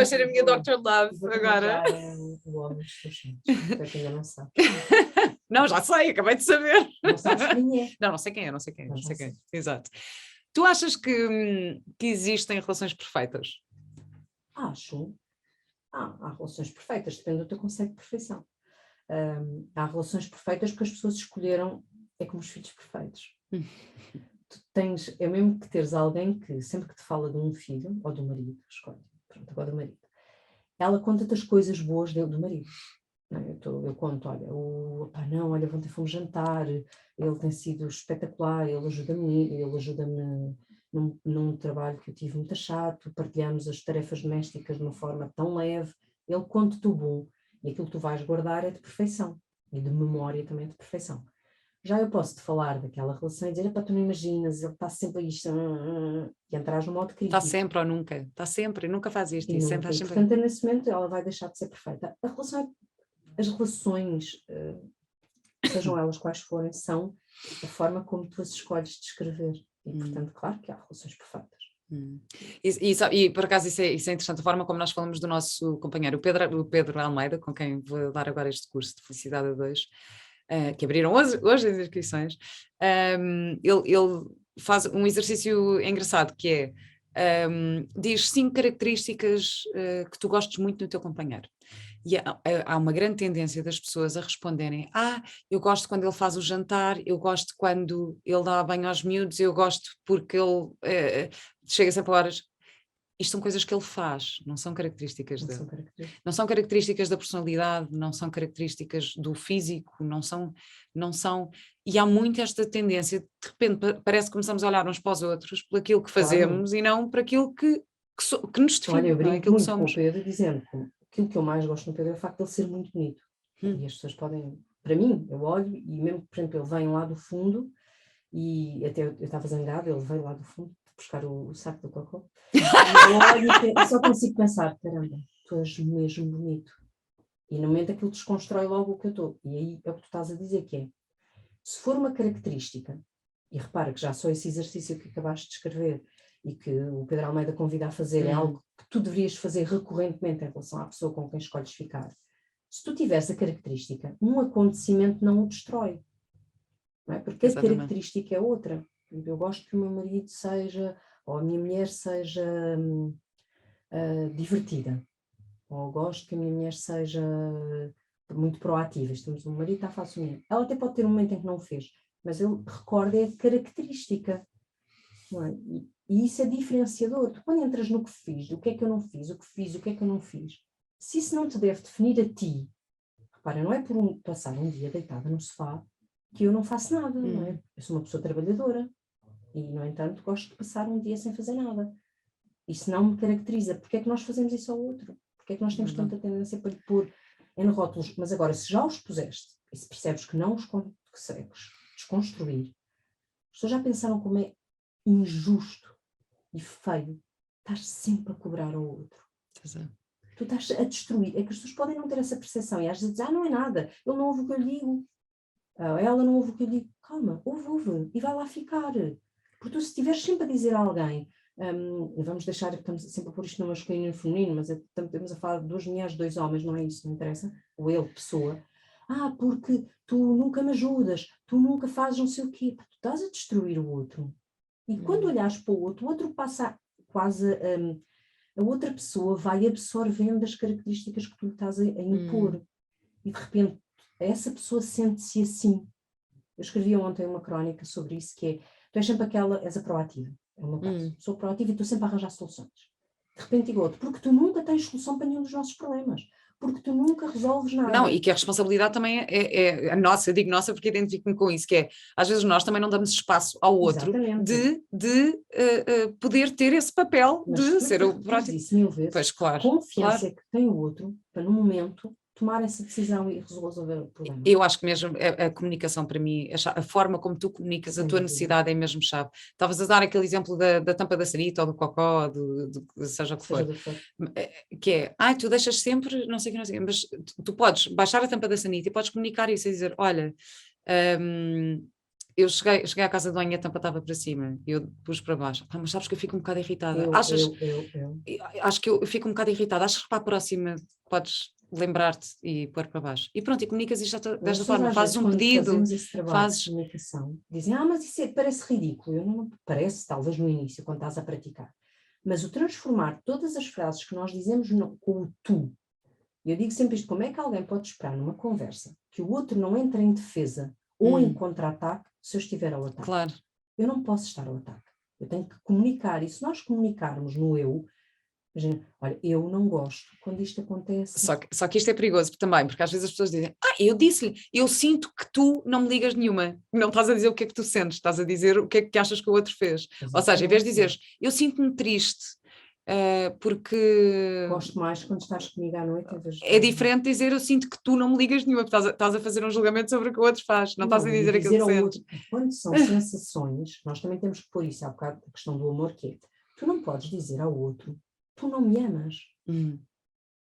ser a minha Dr. Love agora. O homem dos teus sonhos, para quem ainda não sabe. Não, já sei, acabei de saber. Não sabes quem é. Não sei quem é. Exato. Tu achas que existem relações perfeitas? Acho. Há relações perfeitas, depende do teu conceito de perfeição. Há relações perfeitas porque as pessoas escolheram, é como os filhos perfeitos. Tu tens, é mesmo que teres alguém que sempre que te fala de um filho, ou do marido, escolhe, pronto, agora do marido, ela conta-te as coisas boas do marido. Não, eu conto, olha, olha, ontem fomos jantar, ele tem sido espetacular, ele ajuda-me num trabalho que eu tive muito chato, partilhamos as tarefas domésticas de uma forma tão leve, ele conta-te o bom, e aquilo que tu vais guardar é de perfeição, e de memória também de perfeição. Já eu posso te falar daquela relação e dizer, tu não imaginas, ele está sempre a isto, e entrar no modo crítico. Está sempre ou nunca, está sempre, nunca faz isto. E, E nunca. sempre, E sempre... portanto, nesse momento, ela vai deixar de ser perfeita. As relações, sejam elas quais forem, são a forma como tu as escolhes descrever. E, portanto, claro que há relações perfeitas. E por acaso isso é interessante, a forma como nós falamos do nosso companheiro, o Pedro Almeida, com quem vou dar agora este curso de Felicidade a Dois, que abriram hoje as inscrições. Ele faz um exercício engraçado que é, diz 5 características que tu gostes muito no teu companheiro. E há uma grande tendência das pessoas a responderem: eu gosto quando ele faz o jantar, eu gosto quando ele dá banho aos miúdos, eu gosto porque ele chega sempre a horas. Isto são coisas que ele faz, não são características dele. Não são características da personalidade, não são características do físico, não são. E há muito esta tendência, de repente parece que começamos a olhar uns para os outros, por aquilo que fazemos, e não por aquilo que nos define. Olha, eu brinco aquilo muito que somos. com o Pedro, dizendo que aquilo que eu mais gosto no Pedro é o facto de ele ser muito bonito. E as pessoas podem, para mim, eu olho, e mesmo, por exemplo, ele vem lá do fundo, e até eu estava zangada, ele veio lá do fundo buscar o saco do cocô, e eu olho e só consigo pensar, caramba, tu és mesmo bonito. E no momento aquilo desconstrói logo o que eu estou. E aí é o que tu estás a dizer, que é, se for uma característica, e repara que já só esse exercício que acabaste de escrever e que o Pedro Almeida convida a fazer é algo que tu deverias fazer recorrentemente em relação à pessoa com quem escolhes ficar. Se tu tiveres a característica, um acontecimento não o destrói. Não é? Porque a característica é outra. Eu gosto que o meu marido seja, ou a minha mulher seja divertida. Ou gosto que a minha mulher seja muito proativa. O marido está a fazer o ela até pode ter um momento em que não o fez, mas ele recorda a característica. Não é? E isso é diferenciador. Tu, quando entras no que fiz, o que é que eu não fiz, o que fiz, o que é que eu não fiz, se isso não te deve definir a ti, repara, não é por passar um dia deitada no sofá que eu não faço nada, não é? Eu sou uma pessoa trabalhadora e, no entanto, gosto de passar um dia sem fazer nada. Isso não me caracteriza. Porque é que nós fazemos isso ao outro? Porque é que nós temos tanta tendência para lhe pôr em rótulos? Mas agora, se já os puseste e se percebes que não os consegues desconstruir, as pessoas já pensaram como é injusto e feio estás sempre a cobrar ao outro. Tu estás a destruir. É que as pessoas podem não ter essa percepção e às vezes dizem, não é nada, ele não ouve o que eu lhe digo, ela não ouve o que eu lhe digo. Calma, ouve, e vai lá ficar. Porque tu, se estiveres sempre a dizer a alguém, vamos deixar, estamos sempre a pôr isto no masculino e no feminino, mas estamos a falar de 2 mulheres, 2 homens, não é isso, não interessa, ou ele, pessoa, porque tu nunca me ajudas, tu nunca fazes não sei o quê, tu estás a destruir o outro. E quando olhares para o outro passa quase, a outra pessoa vai absorvendo as características que tu estás a impor. E de repente, essa pessoa sente-se assim. Eu escrevi ontem uma crónica sobre isso, que é, tu és sempre és a proativa, é o meu caso. Sou proativa e estou sempre a arranjar soluções. De repente digo outro, porque tu nunca tens solução para nenhum dos nossos problemas. Porque tu nunca resolves nada. Não, e que a responsabilidade também é a nossa, eu digo nossa porque identifico-me com isso, que é, às vezes nós também não damos espaço ao outro de poder ter esse papel. Mas de ser o proativo. Isso 1000 vezes. Pois, claro. Confiança que tem o outro para, no momento, tomar essa decisão e resolver o problema. Eu acho que mesmo a comunicação, para mim, a forma como tu comunicas a tua necessidade é mesmo chave. Estavas a dar aquele exemplo da tampa da sanita ou do cocó, seja o que for. Que é, tu deixas sempre, não sei o que, mas tu podes baixar a tampa da sanita e podes comunicar isso e dizer, olha, eu cheguei à casa de banho e a tampa estava para cima, e eu pus para baixo. Mas sabes que eu fico um bocado irritada. Acho que eu fico um bocado irritada. Achas que para a próxima podes lembrar-te e pôr para baixo? E pronto, e comunicas isto desta forma. Fazes um pedido. Fazemos esse trabalho de comunicação. Dizem, mas isso parece ridículo. Eu não parece, talvez no início, quando estás a praticar. Mas o transformar todas as frases que nós dizemos com o tu. Eu digo sempre isto, como é que alguém pode esperar numa conversa que o outro não entre em defesa ou em contra-ataque se eu estiver ao ataque? Claro. Eu não posso estar ao ataque. Eu tenho que comunicar. E se nós comunicarmos no eu, olha, eu não gosto quando isto acontece. Só que isto é perigoso também, porque às vezes as pessoas dizem, eu disse-lhe, eu sinto que tu não me ligas nenhuma. Não estás a dizer o que é que tu sentes, estás a dizer o que é que achas que o outro fez. Exatamente. Ou seja, em vez de dizeres, eu sinto-me triste, porque Gosto mais quando estás comigo à noite. é diferente dizer eu sinto que tu não me ligas nenhuma, porque estás a fazer um julgamento sobre o que o outro faz, não estás a dizer aquilo que ao sentes. outro, quando são sensações, nós também temos que pôr isso, há bocado a questão do amor, que é, tu não podes dizer ao outro, tu não me amas.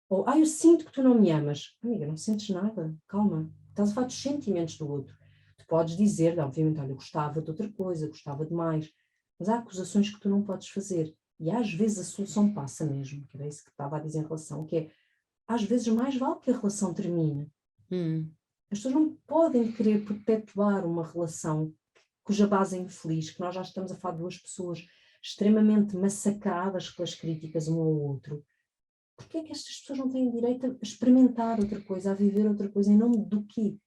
Ou, eu sinto que tu não me amas. Amiga, não sentes nada, calma, estás a falar dos sentimentos do outro. Tu podes dizer, obviamente, olha, eu gostava de outra coisa, gostava de mais, mas há acusações que tu não podes fazer. E às vezes a solução passa mesmo, que era isso que estava a dizer em relação, que é, às vezes mais vale que a relação termine. As pessoas não podem querer perpetuar uma relação cuja base é infeliz, que nós já estamos a falar de duas pessoas extremamente massacradas pelas críticas um ao outro. Porquê é que estas pessoas não têm direito a experimentar outra coisa, a viver outra coisa, em nome do quê?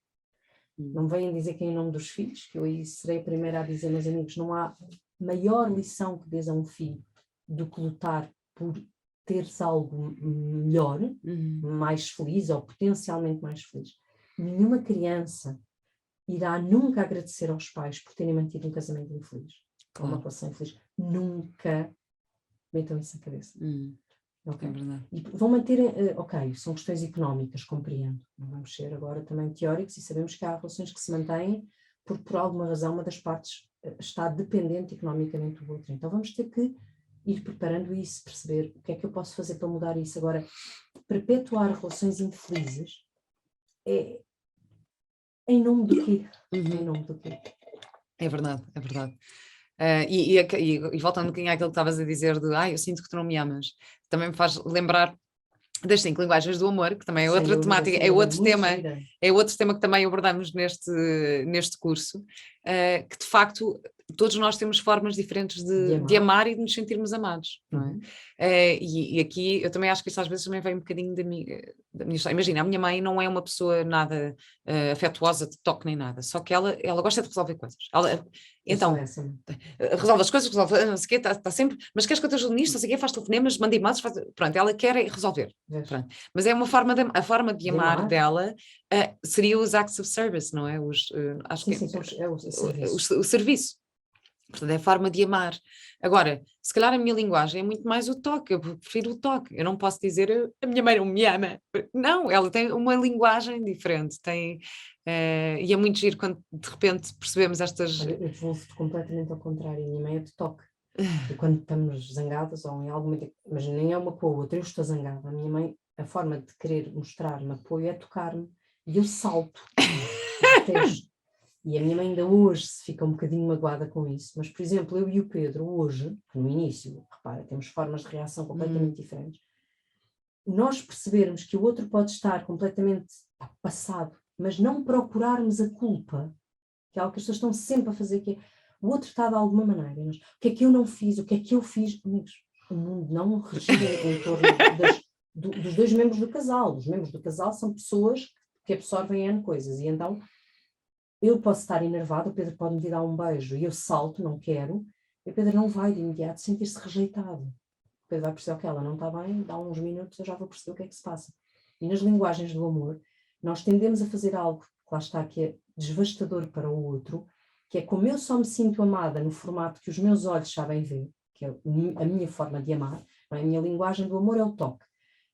Não venham dizer que é em nome dos filhos, que eu aí serei a primeira a dizer, meus amigos, não há maior lição que dês a um filho do que lutar por teres algo melhor, mais feliz ou potencialmente mais feliz. Nenhuma criança irá nunca agradecer aos pais por terem mantido um casamento infeliz, ou uma relação infeliz. Nunca metam isso na cabeça. Okay? É verdade. E vão manter, ok, são questões económicas, compreendo. Não vamos ser agora também teóricos e sabemos que há relações que se mantêm porque por alguma razão uma das partes está dependente economicamente do outro. Então vamos ter que ir preparando isso, perceber o que é que eu posso fazer para mudar isso. Agora, perpetuar relações infelizes é em nome do quê? Em nome do quê? É verdade, é verdade. E voltando um bocadinho àquilo que estavas a dizer de eu sinto que tu não me amas, também me faz lembrar das 5 linguagens do amor, que também é outra temática, é outro tema que também abordamos neste curso, que de facto todos nós temos formas diferentes de amar e de nos sentirmos amados, não é? E aqui eu também acho que isso às vezes também vem um bocadinho da minha história. Imagina, a minha mãe não é uma pessoa nada afetuosa de toque nem nada, só que ela gosta de resolver coisas. Então, resolve as coisas, resolve, não sei o quê, está sempre, mas queres que eu te ajude nisto, não sei o quê, faz telefonemas, manda e-mails, pronto, ela quer resolver. Pronto. Mas é uma forma a forma de amar dela seria os acts of service, não é? Acho que é o serviço. O serviço. Portanto, é a forma de amar. Agora, se calhar a minha linguagem é muito mais o toque, eu prefiro o toque. Eu não posso dizer a minha mãe não me ama. Não, ela tem uma linguagem diferente. E é muito giro quando de repente percebemos estas... Olha, eu vou completamente ao contrário. A minha mãe é de toque. E quando estamos zangadas ou em alguma... Mas nem é uma com a outra, eu estou zangada. A minha mãe, a forma de querer mostrar-me apoio é tocar-me. E eu salto. E a minha mãe ainda hoje se fica um bocadinho magoada com isso. Mas, por exemplo, eu e o Pedro hoje, no início, repara, temos formas de reação completamente diferentes. Nós percebermos que o outro pode estar completamente passado, mas não procurarmos a culpa, que é algo que as pessoas estão sempre a fazer, que é o outro está de alguma maneira. Mas, o que é que eu não fiz? O que é que eu fiz? Amigos, o mundo não regira em torno dos dois membros do casal. Os membros do casal são pessoas que absorvem N coisas. E então, eu posso estar enervado, o Pedro pode me dar um beijo e eu salto, não quero, e o Pedro não vai de imediato sentir-se rejeitado. O Pedro vai perceber que ela não está bem, dá uns minutos, eu já vou perceber o que é que se passa. E nas linguagens do amor, nós tendemos a fazer algo, que lá está, que é devastador para o outro, que é como eu só me sinto amada no formato que os meus olhos sabem ver, que é a minha forma de amar, não é? A minha linguagem do amor é o toque.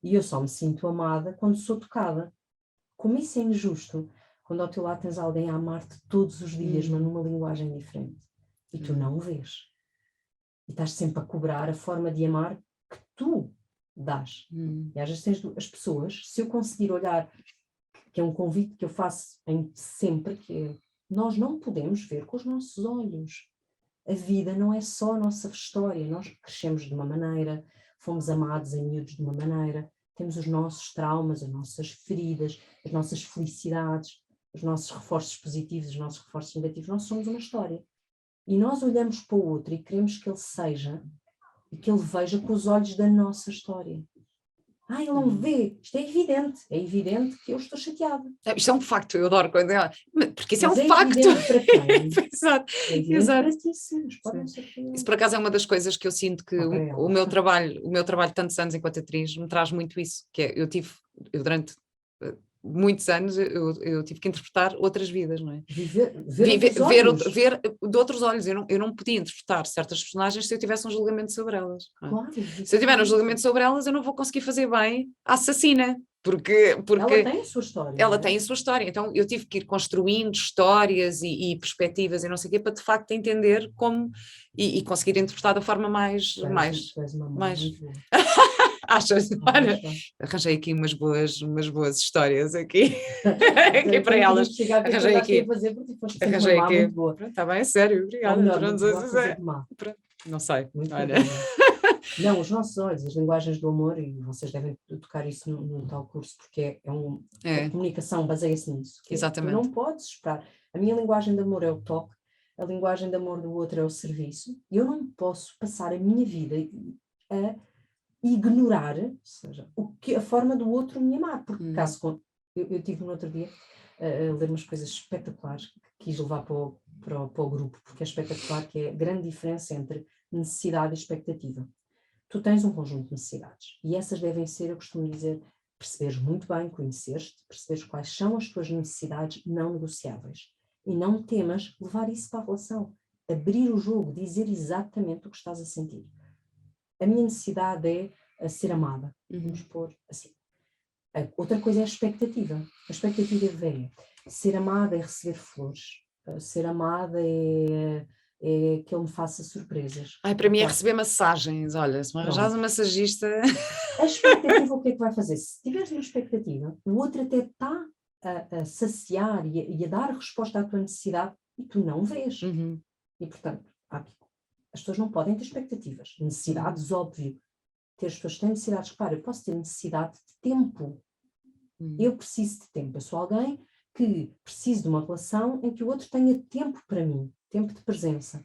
E eu só me sinto amada quando sou tocada. Como isso é injusto, quando ao teu lado tens alguém a amar-te todos os dias, mas numa linguagem diferente, e tu não o vês. E estás sempre a cobrar a forma de amar que tu dás. E às vezes tens as pessoas, se eu conseguir olhar, que é um convite que eu faço sempre, que é, nós não podemos ver com os nossos olhos. A vida não é só a nossa história. Nós crescemos de uma maneira, fomos amados em miúdos de uma maneira, temos os nossos traumas, as nossas feridas, as nossas felicidades, os nossos reforços positivos, os nossos reforços negativos. Nós somos uma história. E nós olhamos para o outro e queremos que ele seja e que ele veja com os olhos da nossa história. Ele não vê. Isto é evidente que eu estou chateada. Isto é um facto, eu adoro quando porque isso mas é um facto. Para quem? Exato. É evidente para ti, sim. Isso por acaso é uma das coisas que eu sinto que o meu trabalho de tantos anos enquanto atriz me traz muito isso, que é, eu durante muitos anos eu tive que interpretar outras vidas, não é? Ver De outros olhos. Eu não podia interpretar certas personagens se eu tivesse um julgamento sobre elas. Não é? Claro, se eu tiver um julgamento sobre elas, eu não vou conseguir fazer bem a assassina, porque ela tem a sua história. Ela tem a sua história, então eu tive que ir construindo histórias e perspectivas e não sei o quê, para de facto entender como e conseguir interpretar da forma mais... Achas? Olha, arranjei aqui umas boas histórias aqui, aqui para elas. Arranjei aqui. Arranjei aqui. Está bem, sério, obrigada. Não sei. Olha. Não, os nossos olhos, as linguagens do amor, e vocês devem tocar isso no tal curso, porque a comunicação baseia-se nisso. Exatamente. Tu não podes esperar. A minha linguagem de amor é o toque, a linguagem de amor do outro é o serviço, e eu não posso passar a minha vida a ignorar, ou seja, a forma do outro me amar, porque caso eu tive no outro dia a ler umas coisas espetaculares que quis levar para o grupo, porque é espetacular, que é a grande diferença entre necessidade e expectativa. Tu tens um conjunto de necessidades e essas devem ser, eu costumo dizer, perceberes muito bem, conheceres-te, perceberes quais são as tuas necessidades não negociáveis e não temas levar isso para a relação, abrir o jogo, dizer exatamente o que estás a sentir. A minha necessidade é ser amada, vamos pôr assim. Outra coisa é a expectativa. A expectativa é ser amada é receber flores, ser amada é que ele me faça surpresas. Para mim é receber massagens, olha, se me arranjas um massagista... A expectativa o que é que vai fazer? Se tiveres uma expectativa, o outro até está a saciar e a dar resposta à tua necessidade e tu não vês. E portanto, as pessoas não podem ter expectativas. Necessidades, óbvio. As pessoas têm necessidades, claro, eu posso ter necessidade de tempo. Eu preciso de tempo. Eu sou alguém que preciso de uma relação em que o outro tenha tempo para mim, tempo de presença.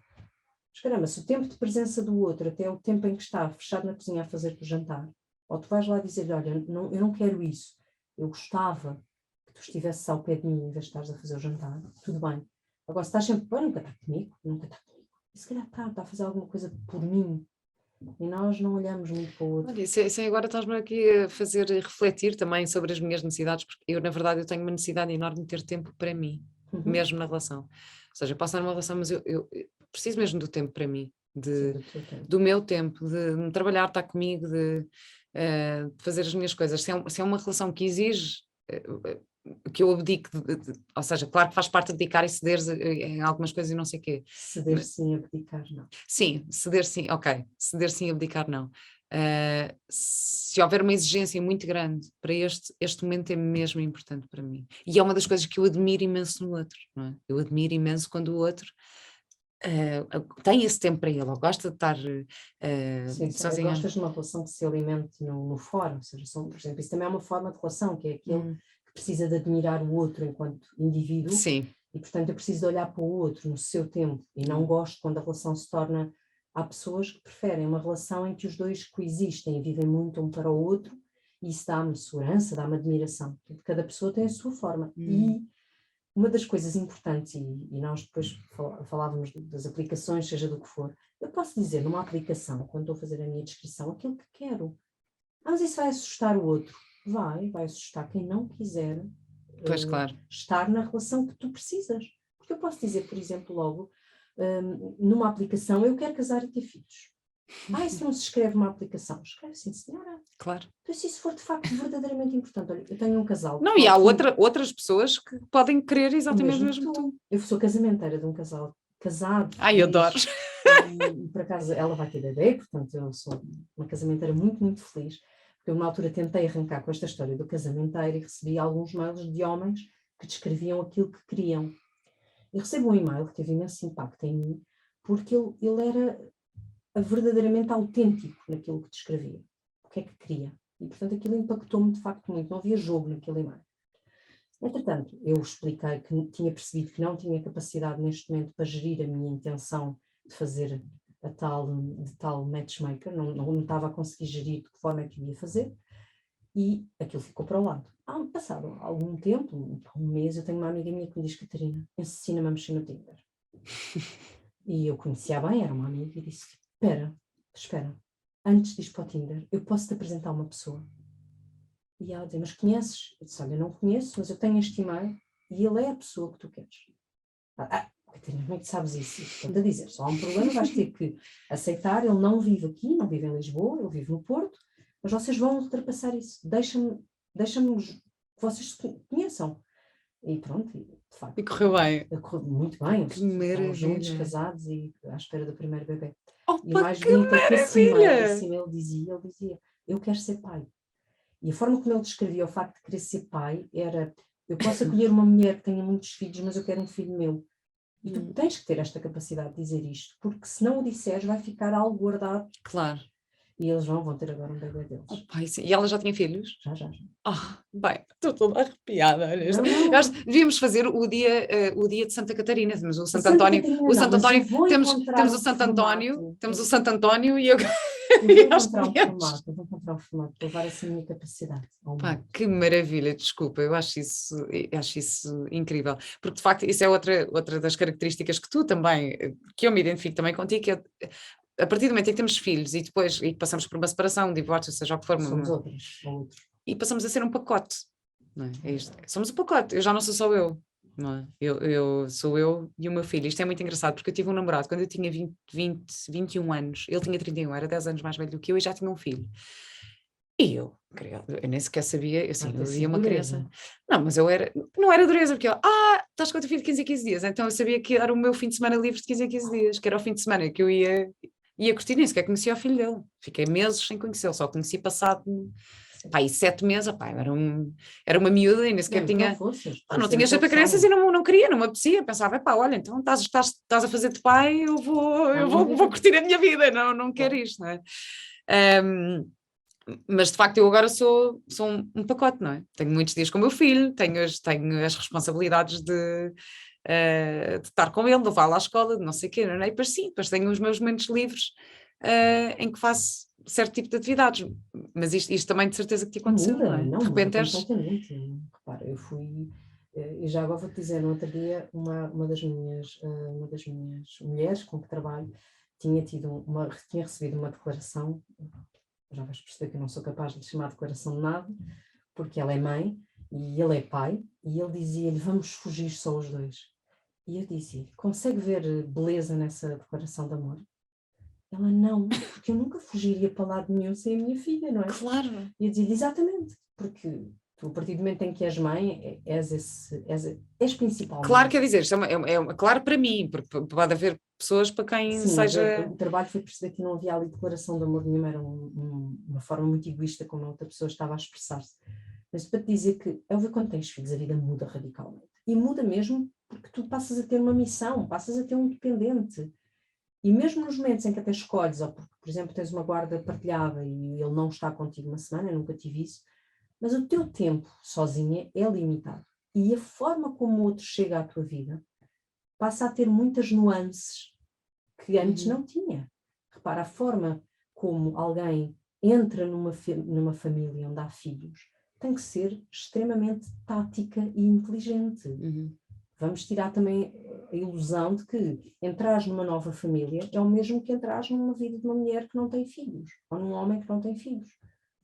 Mas caramba, se o tempo de presença do outro até o tempo em que está fechado na cozinha a fazer-te o jantar, ou tu vais lá dizer, olha, eu não quero isso, eu gostava que tu estivesses ao pé de mim em vez de estares a fazer o jantar, tudo bem. Agora, se estás sempre, nunca está comigo, e se calhar está a fazer alguma coisa por mim, e nós não olhamos muito para o outro. Olha, isso agora estás-me aqui a fazer refletir também sobre as minhas necessidades, porque eu, na verdade, eu tenho uma necessidade enorme de ter tempo para mim, mesmo na relação. Ou seja, eu posso estar numa relação, mas eu preciso mesmo do tempo para mim, do meu tempo, de trabalhar, estar comigo, de fazer as minhas coisas. Se é uma relação que exige que eu abdique, ou seja, claro que faz parte abdicar e ceder em algumas coisas e não sei o quê. Ceder sim, abdicar não. Sim, ceder sim, ok. Ceder sim, abdicar não. Se houver uma exigência muito grande para este momento é mesmo importante para mim. E é uma das coisas que eu admiro imenso no outro, não é? Eu admiro imenso quando o outro tem esse tempo para ele, ou gosta de estar sozinho. Gostas de uma relação que se alimente no fórum, ou seja, por exemplo, isso também é uma forma de relação, que é aquele que precisa de admirar o outro enquanto indivíduo. Sim. E portanto eu preciso de olhar para o outro no seu tempo e não gosto quando a relação se torna... Há pessoas que preferem uma relação em que os dois coexistem e vivem muito um para o outro e isso dá-me segurança, dá-me admiração. Cada pessoa tem a sua forma. E uma das coisas importantes, e nós depois falávamos das aplicações, seja do que for, eu posso dizer numa aplicação, quando estou a fazer a minha descrição, aquilo que quero. Mas isso vai assustar o outro. Vai assustar quem não quiser claro. estar na relação que tu precisas. Porque eu posso dizer, por exemplo, logo, numa aplicação, eu quero casar e ter filhos. Isso não se escreve uma aplicação. Escreve sim, senhora. Claro. Então, se isso for de facto verdadeiramente importante, olha, eu tenho um casal. Não, e há outras pessoas que podem querer exatamente mesmo tu. Eu sou casamenteira de um casal casado. Eu adoro. E por acaso ela vai ter bebê, portanto eu sou uma casamenteira muito, muito feliz. Porque eu na altura tentei arrancar com esta história do casamenteiro e recebi alguns mails de homens que descreviam aquilo que queriam. E recebo um e-mail que teve imenso impacto em mim, porque ele era verdadeiramente autêntico naquilo que descrevia. O que é que queria? E, portanto, aquilo impactou-me de facto muito. Não havia jogo naquele e-mail. Entretanto, eu expliquei que tinha percebido que não tinha capacidade neste momento para gerir a minha intenção de fazer de tal matchmaker, não estava a conseguir gerir de que forma é que ia fazer, e aquilo ficou para o lado. Passado algum tempo, um mês, eu tenho uma amiga minha que me diz: Catarina, ensina-me a mexer no Tinder. E eu conhecia bem, era uma amiga, e disse: espera, antes de ir para o Tinder, eu posso te apresentar uma pessoa. E ela dizia, mas conheces? Eu disse, olha, não conheço, mas eu tenho este e-mail e ele é a pessoa que tu queres. Catarina, como é que sabes isso? Estou-te a dizer, só há um problema, vais ter que aceitar, ele não vive aqui, não vive em Lisboa, ele vive no Porto, mas vocês vão ultrapassar isso. Deixa-me que vocês se conheçam. E pronto, de facto. E correu bem. Correu muito bem, Que estão juntos, maravilha. casados e à espera do primeiro bebê. E o Opa, mais que bonito é que maravilha! esse e-mail dizia, eu quero ser pai. E a forma como ele descrevia o facto de querer ser pai era, eu posso acolher uma mulher que tenha muitos filhos, mas eu quero um filho meu. E tu tens que ter esta capacidade de dizer isto, porque se não o disseres vai ficar algo guardado. Claro. E eles vão ter agora um bebê deles. Opa, e ela já tinha filhos? Já. Bem, estou toda arrepiada. Não. Acho que devíamos fazer o dia de Santa Catarina, temos o Santo Santa António, Catarina o não, Santo mas António, eu vou temos encontrar o um Santo António, formato. temos o Santo António e agora Eu vou nós encontrar um podemos. formato, eu vou encontrar um formato para levar assim a minha capacidade. Pá, que maravilha, desculpa, eu acho isso incrível, porque de facto isso é outra das características que tu também, que eu me identifico também contigo, que é, a partir do momento em que temos filhos e depois e passamos por uma separação, um divórcio, seja o que for, Somos outros. e passamos a ser um pacote, não é? É isto. Somos um pacote, eu já não sou só eu, não é? Eu sou eu e o meu filho. Isto é muito engraçado porque eu tive um namorado quando eu tinha 21 anos, ele tinha 31, era 10 anos mais velho do que eu e já tinha um filho. E eu nem sequer sabia, assim, eu via uma criança. Não, mas não era dureza, porque estás com o teu filho de 15 a 15 dias, então eu sabia que era o meu fim de semana livre de 15 a 15 dias, que era o fim de semana que eu ia curtir, nem sequer conhecia o filho dele. Fiquei meses sem conhecê-lo, só conheci passado, aí 7 meses, era uma miúda e nem sequer tinha. Não tinha jeito para crianças e não queria, não me apetecia. Pensava, olha, então estás a fazer de pai, eu vou curtir a minha vida, não quero isto, não é? Mas de facto eu agora sou um pacote, não é? Tenho muitos dias com o meu filho, tenho as responsabilidades de estar com ele, de levá-lo à escola, de não sei o quê, não é? E depois tenho os meus momentos livres em que faço certo tipo de atividades, mas isto também de certeza que te aconteceu, não é? De repente completamente. Repara, eu fui, e já agora vou-te dizer, no outro dia uma das minhas mulheres com que trabalho tinha recebido uma declaração. Já vais perceber que eu não sou capaz de lhe chamar de declaração de nada, porque ela é mãe e ele é pai, e ele dizia-lhe, vamos fugir só os dois. E eu dizia-lhe, consegue ver beleza nessa declaração de amor? Ela, não, porque eu nunca fugiria para lado nenhum sem a minha filha, não é? Claro. E eu dizia-lhe, exatamente, porque tu, a partir do momento em que és mãe, és principal. Claro, quer dizer, isto é claro para mim, porque pode haver pessoas para quem Sim, seja... o trabalho foi perceber que não havia ali declaração de amor nenhuma, era uma forma muito egoísta como a outra pessoa estava a expressar-se. Mas para te dizer que, é óbvio, quando tens filhos, a vida muda radicalmente. E muda mesmo porque tu passas a ter uma missão, passas a ter um dependente. E mesmo nos momentos em que até escolhes, ou porque, por exemplo, tens uma guarda partilhada e ele não está contigo uma semana, eu nunca tive isso, mas o teu tempo sozinha é limitado. E a forma como o outro chega à tua vida passa a ter muitas nuances que antes não tinha. Repara, a forma como alguém entra numa família onde há filhos tem que ser extremamente tática e inteligente. Vamos tirar também a ilusão de que entrar numa nova família é o mesmo que entrar numa vida de uma mulher que não tem filhos, ou num homem que não tem filhos.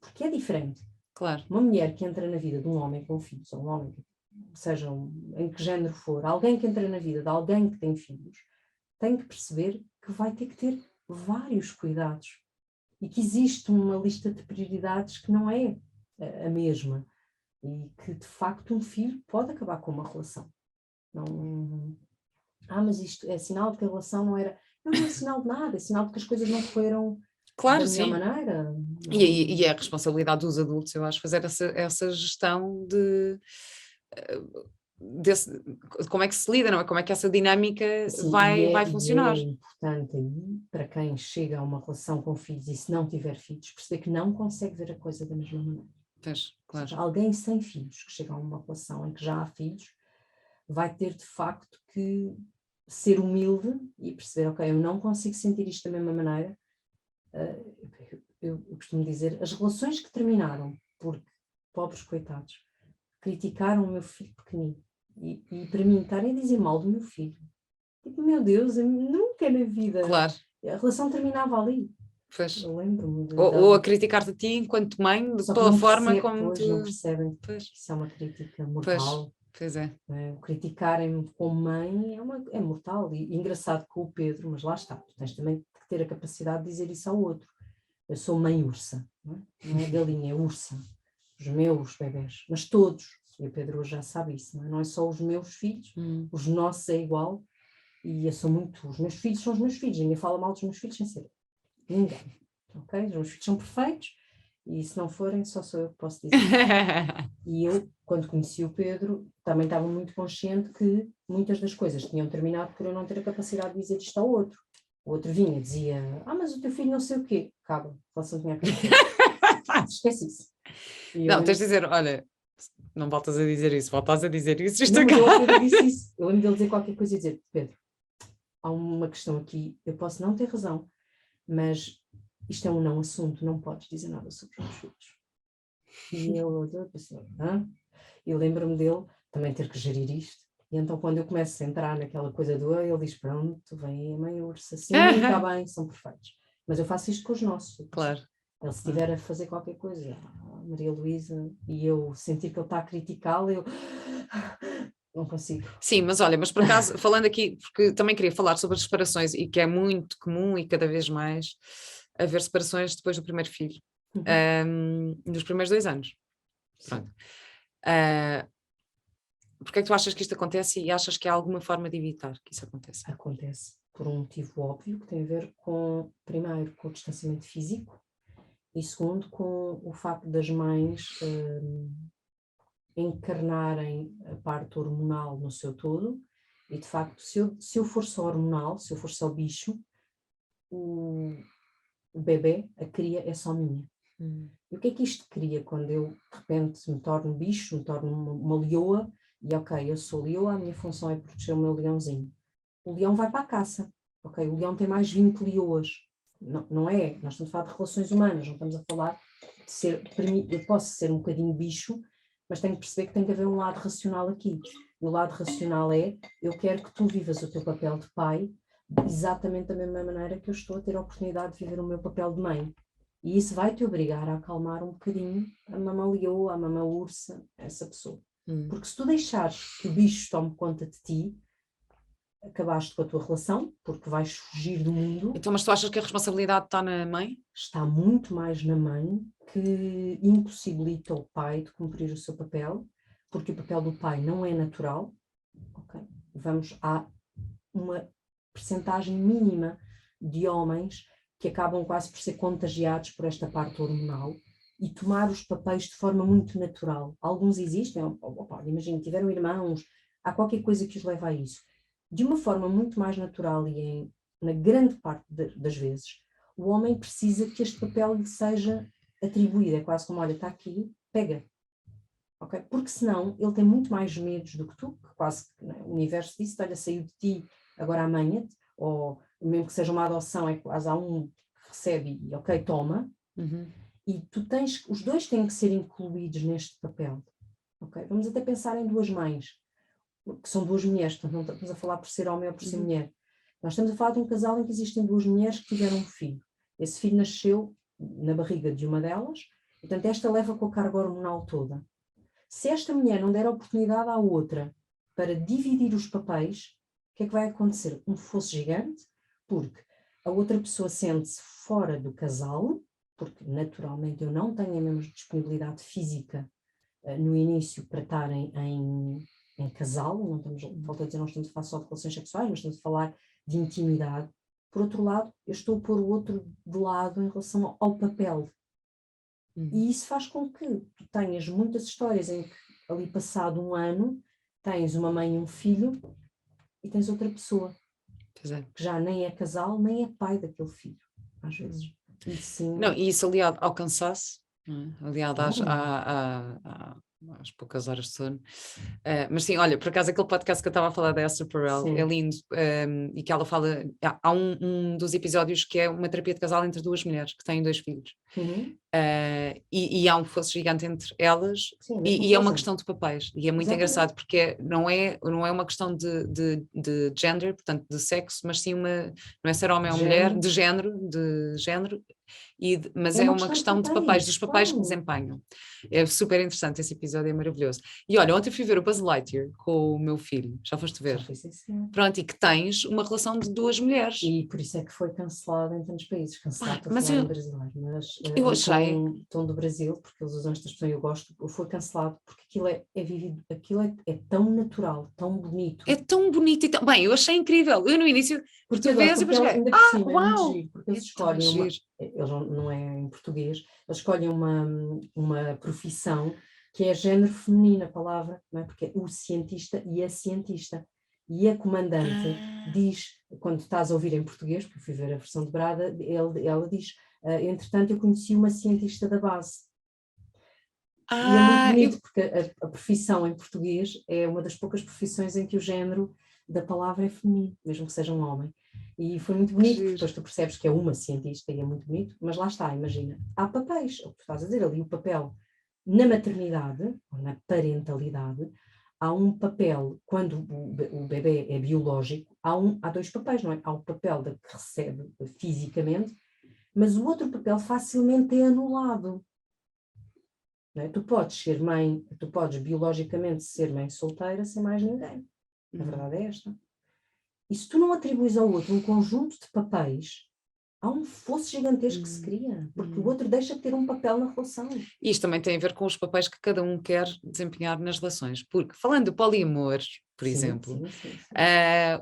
Porque é diferente. Claro. Uma mulher que entra na vida de um homem com filhos, ou um homem, seja em que género for, alguém que entra na vida de alguém que tem filhos, tem que perceber que vai ter que ter vários cuidados e que existe uma lista de prioridades que não é a mesma e que de facto um filho pode acabar com uma relação. Não, mas isto é sinal de que a relação não era... Não é sinal de nada, é sinal de que as coisas não foram Claro, da melhor sim. maneira. E é a responsabilidade dos adultos, eu acho, fazer essa gestão como é que se lida, não é? Como é que essa dinâmica Sim, vai funcionar. E é importante aí, para quem chega a uma relação com filhos e se não tiver filhos, perceber que não consegue ver a coisa da mesma maneira. Pois, claro. Seja, alguém sem filhos que chega a uma relação em que já há filhos vai ter de facto que ser humilde e perceber, ok, eu não consigo sentir isto da mesma maneira. Eu costumo dizer, as relações que terminaram porque, pobres coitados, criticaram o meu filho pequenino e para mim estarem a dizer mal do meu filho, tipo, meu Deus, nunca na vida. Claro. A relação terminava ali. Pois. Eu lembro-me Ou a criticar-te a ti enquanto mãe, só que pela não forma percebe, como pois, tu... não percebem que Pois, isso é uma crítica pois, mortal. pois é. O criticarem-me como mãe é mortal. E engraçado com o Pedro, mas lá está, tu tens também que ter a capacidade de dizer isso ao outro. Eu sou mãe ursa, não é galinha, é ursa. Os meus bebés, mas todos. E o Pedro hoje já sabe isso, não é só os meus filhos, os nossos é igual. E eu sou muito, os meus filhos são os meus filhos, ninguém fala mal dos meus filhos sem ser ninguém. Ok? Os meus filhos são perfeitos e se não forem, só sou eu que posso dizer. E eu, quando conheci o Pedro, também estava muito consciente que muitas das coisas tinham terminado por eu não ter a capacidade de dizer isto ao outro. O outro vinha, dizia, mas o teu filho não sei o quê. Acaba, a relação tinha acabado. Esquece isso. Não, tens de dizer, olha, não voltas a dizer isso, voltas a dizer isso, isto não, mas eu ao Pedro acaba. disse isso. Eu lembro dele dizer qualquer coisa e dizer, Pedro, há uma questão aqui, eu posso não ter razão, mas isto é um não assunto, não podes dizer nada sobre os meus filhos. E eu pensei, eu lembro-me dele também ter que gerir isto. E então quando eu começo a entrar naquela coisa do ele diz, pronto, vem a mãe ursa, sim, está bem, são perfeitos. Mas eu faço isto com os nossos. Claro. Ele se estiver a fazer qualquer coisa, Maria Luísa, e eu sentir que ele está a criticá-la, eu não consigo. Sim, mas olha, mas por acaso, falando aqui, porque também queria falar sobre as separações e que é muito comum e cada vez mais haver separações depois do primeiro filho, nos primeiros 2 anos. Pronto. Porque é que tu achas que isto acontece e achas que há alguma forma de evitar que isso aconteça? Acontece por um motivo óbvio que tem a ver com, primeiro, com o distanciamento físico e segundo, com o facto das mães encarnarem a parte hormonal no seu todo e, de facto, se eu for só hormonal, se eu for só bicho, o bebê, a cria é só minha. E o que é que isto cria quando eu, de repente, me torno bicho, me torno uma leoa e, ok, eu sou leoa, a minha função é proteger o meu leãozinho. O leão vai para a caça, ok? O leão tem mais 20 leoas. Não é, nós estamos a falar de relações humanas, não estamos a falar de ser, eu posso ser um bocadinho bicho, mas tenho que perceber que tem que haver um lado racional aqui. E o lado racional é, eu quero que tu vivas o teu papel de pai exatamente da mesma maneira que eu estou a ter a oportunidade de viver o meu papel de mãe. E isso vai te obrigar a acalmar um bocadinho a mamã leoa, a mamã ursa, essa pessoa. Porque se tu deixares que o bicho tome conta de ti, acabaste com a tua relação, porque vais fugir do mundo. Então, mas tu achas que a responsabilidade está na mãe? Está muito mais na mãe, que impossibilita o pai de cumprir o seu papel, porque o papel do pai não é natural. Okay? Há uma percentagem mínima de homens que acabam quase por ser contagiados por esta parte hormonal e tomar os papéis de forma muito natural. Alguns existem, imagina, tiveram irmãos, há qualquer coisa que os leva a isso. De uma forma muito mais natural e na grande parte das vezes, o homem precisa que este papel lhe seja atribuído. É quase como, olha, está aqui, pega. Okay? Porque senão ele tem muito mais medos do que tu, que quase o universo disse, olha, saiu de ti, agora amanhã-te, ou mesmo que seja uma adoção, é quase há um que recebe e ok, toma. E os dois têm que ser incluídos neste papel. Okay? Vamos até pensar em 2 mães, que são 2 mulheres, portanto não estamos a falar por ser homem ou por ser mulher. Nós estamos a falar de um casal em que existem 2 mulheres que tiveram um filho. Esse filho nasceu na barriga de uma delas, portanto esta leva com a carga hormonal toda. Se esta mulher não der a oportunidade à outra para dividir os papéis, o que é que vai acontecer? Um fosso gigante, porque a outra pessoa sente-se fora do casal, porque naturalmente eu não tenho a mesma disponibilidade física no início para estarem em casal, volto a dizer, não estamos a falar só de relações sexuais, mas estamos a falar de intimidade. Por outro lado, eu estou a pôr o outro de lado em relação ao papel. E isso faz com que tu tenhas muitas histórias em que, ali passado um ano, tens uma mãe e um filho e tens outra pessoa que já nem é casal, nem é pai daquele filho, às vezes. E sim, não, e isso aliado ao cansaço, aliado às poucas horas de sono. Mas sim, olha, por acaso aquele podcast que eu estava a falar da Esther Perel é lindo, e que ela fala, há um dos episódios que é uma terapia de casal entre 2 mulheres que têm 2 filhos. E há um fosso gigante entre elas. Sim, e é uma questão de papéis, e é muito engraçado porque não é uma questão de gender, portanto de sexo, mas sim não é ser homem ou mulher, de género, Mas É é uma uma questão questão de de papéis, papéis, dos papéis que claro. desempenham. É super interessante, esse episódio é maravilhoso. E olha, ontem fui ver o Buzz Lightyear com o meu filho, já foste Já ver? foi sim, senhor. Pronto, e que tens uma relação de duas mulheres. E por isso é que foi cancelado em tantos países. Cancelado, estou a Mas falar em brasileiro, mas eu em achei, tom do Brasil, porque eles usam esta expressão e eu gosto, foi cancelado, porque aquilo é vivido, aquilo é tão natural, tão bonito. é tão bonito e tão... Bem, eu achei incrível. Eu no início, Porque tu adoro, vês e porque depois ainda por cima é muito uau! giro, porque É eles tão escolhem giro. eles não é em português, eles escolhem uma profissão que é género feminino, a palavra, não é? Porque é o cientista e a cientista. E a comandante diz, quando estás a ouvir em português, porque eu fui ver a versão dobrada, ela diz, entretanto eu conheci uma cientista da base. E é muito bonito, porque a profissão em português é uma das poucas profissões em que o género da palavra é feminino, mesmo que seja um homem. E foi muito bonito, porque depois tu percebes que é uma cientista e é muito bonito, mas lá está, imagina, há papéis, o que tu estás a dizer ali, o papel na maternidade, ou na parentalidade, há um papel, quando o bebê é biológico, há dois papéis, não é? Há o papel da que recebe fisicamente, mas o outro papel facilmente é anulado. Não é? Tu podes ser mãe, tu podes biologicamente ser mãe solteira sem mais ninguém. A verdade é esta. E se tu não atribuis ao outro um conjunto de papéis, há um fosso gigantesco que se cria, porque o outro deixa de ter um papel na relação. E isto também tem a ver com os papéis que cada um quer desempenhar nas relações, porque falando de poliamor, por exemplo, Sim.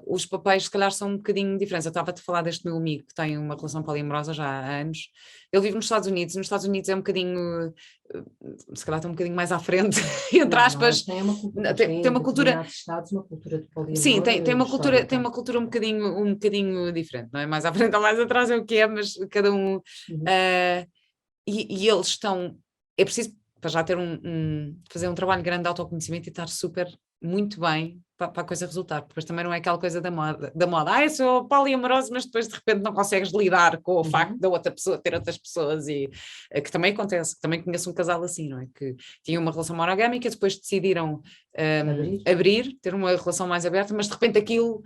os papéis se calhar são um bocadinho diferentes. Eu estava-te a falar deste meu amigo que tem uma relação poliamorosa já há anos. Ele vive nos Estados Unidos, e nos Estados Unidos é um bocadinho, se calhar está um bocadinho mais à frente, entre Não, aspas. eles têm uma cultura, eles Tem têm em uma cultura, determinados estados uma cultura de sim, poliamor tem histórica. uma cultura um bocadinho diferente, não é? Mais à frente ou mais atrás é o que é, mas cada um. Uh, e eles estão. É preciso para já ter fazer um trabalho grande de autoconhecimento e estar super, muito bem para a coisa resultar, porque depois também não é aquela coisa da moda, eu sou poliamoroso, mas depois de repente não consegues lidar com o facto da outra pessoa ter outras pessoas e que também acontece, que também conheço um casal assim, não é? Que tinha uma relação monogâmica, depois decidiram abrir, ter uma relação mais aberta, mas de repente aquilo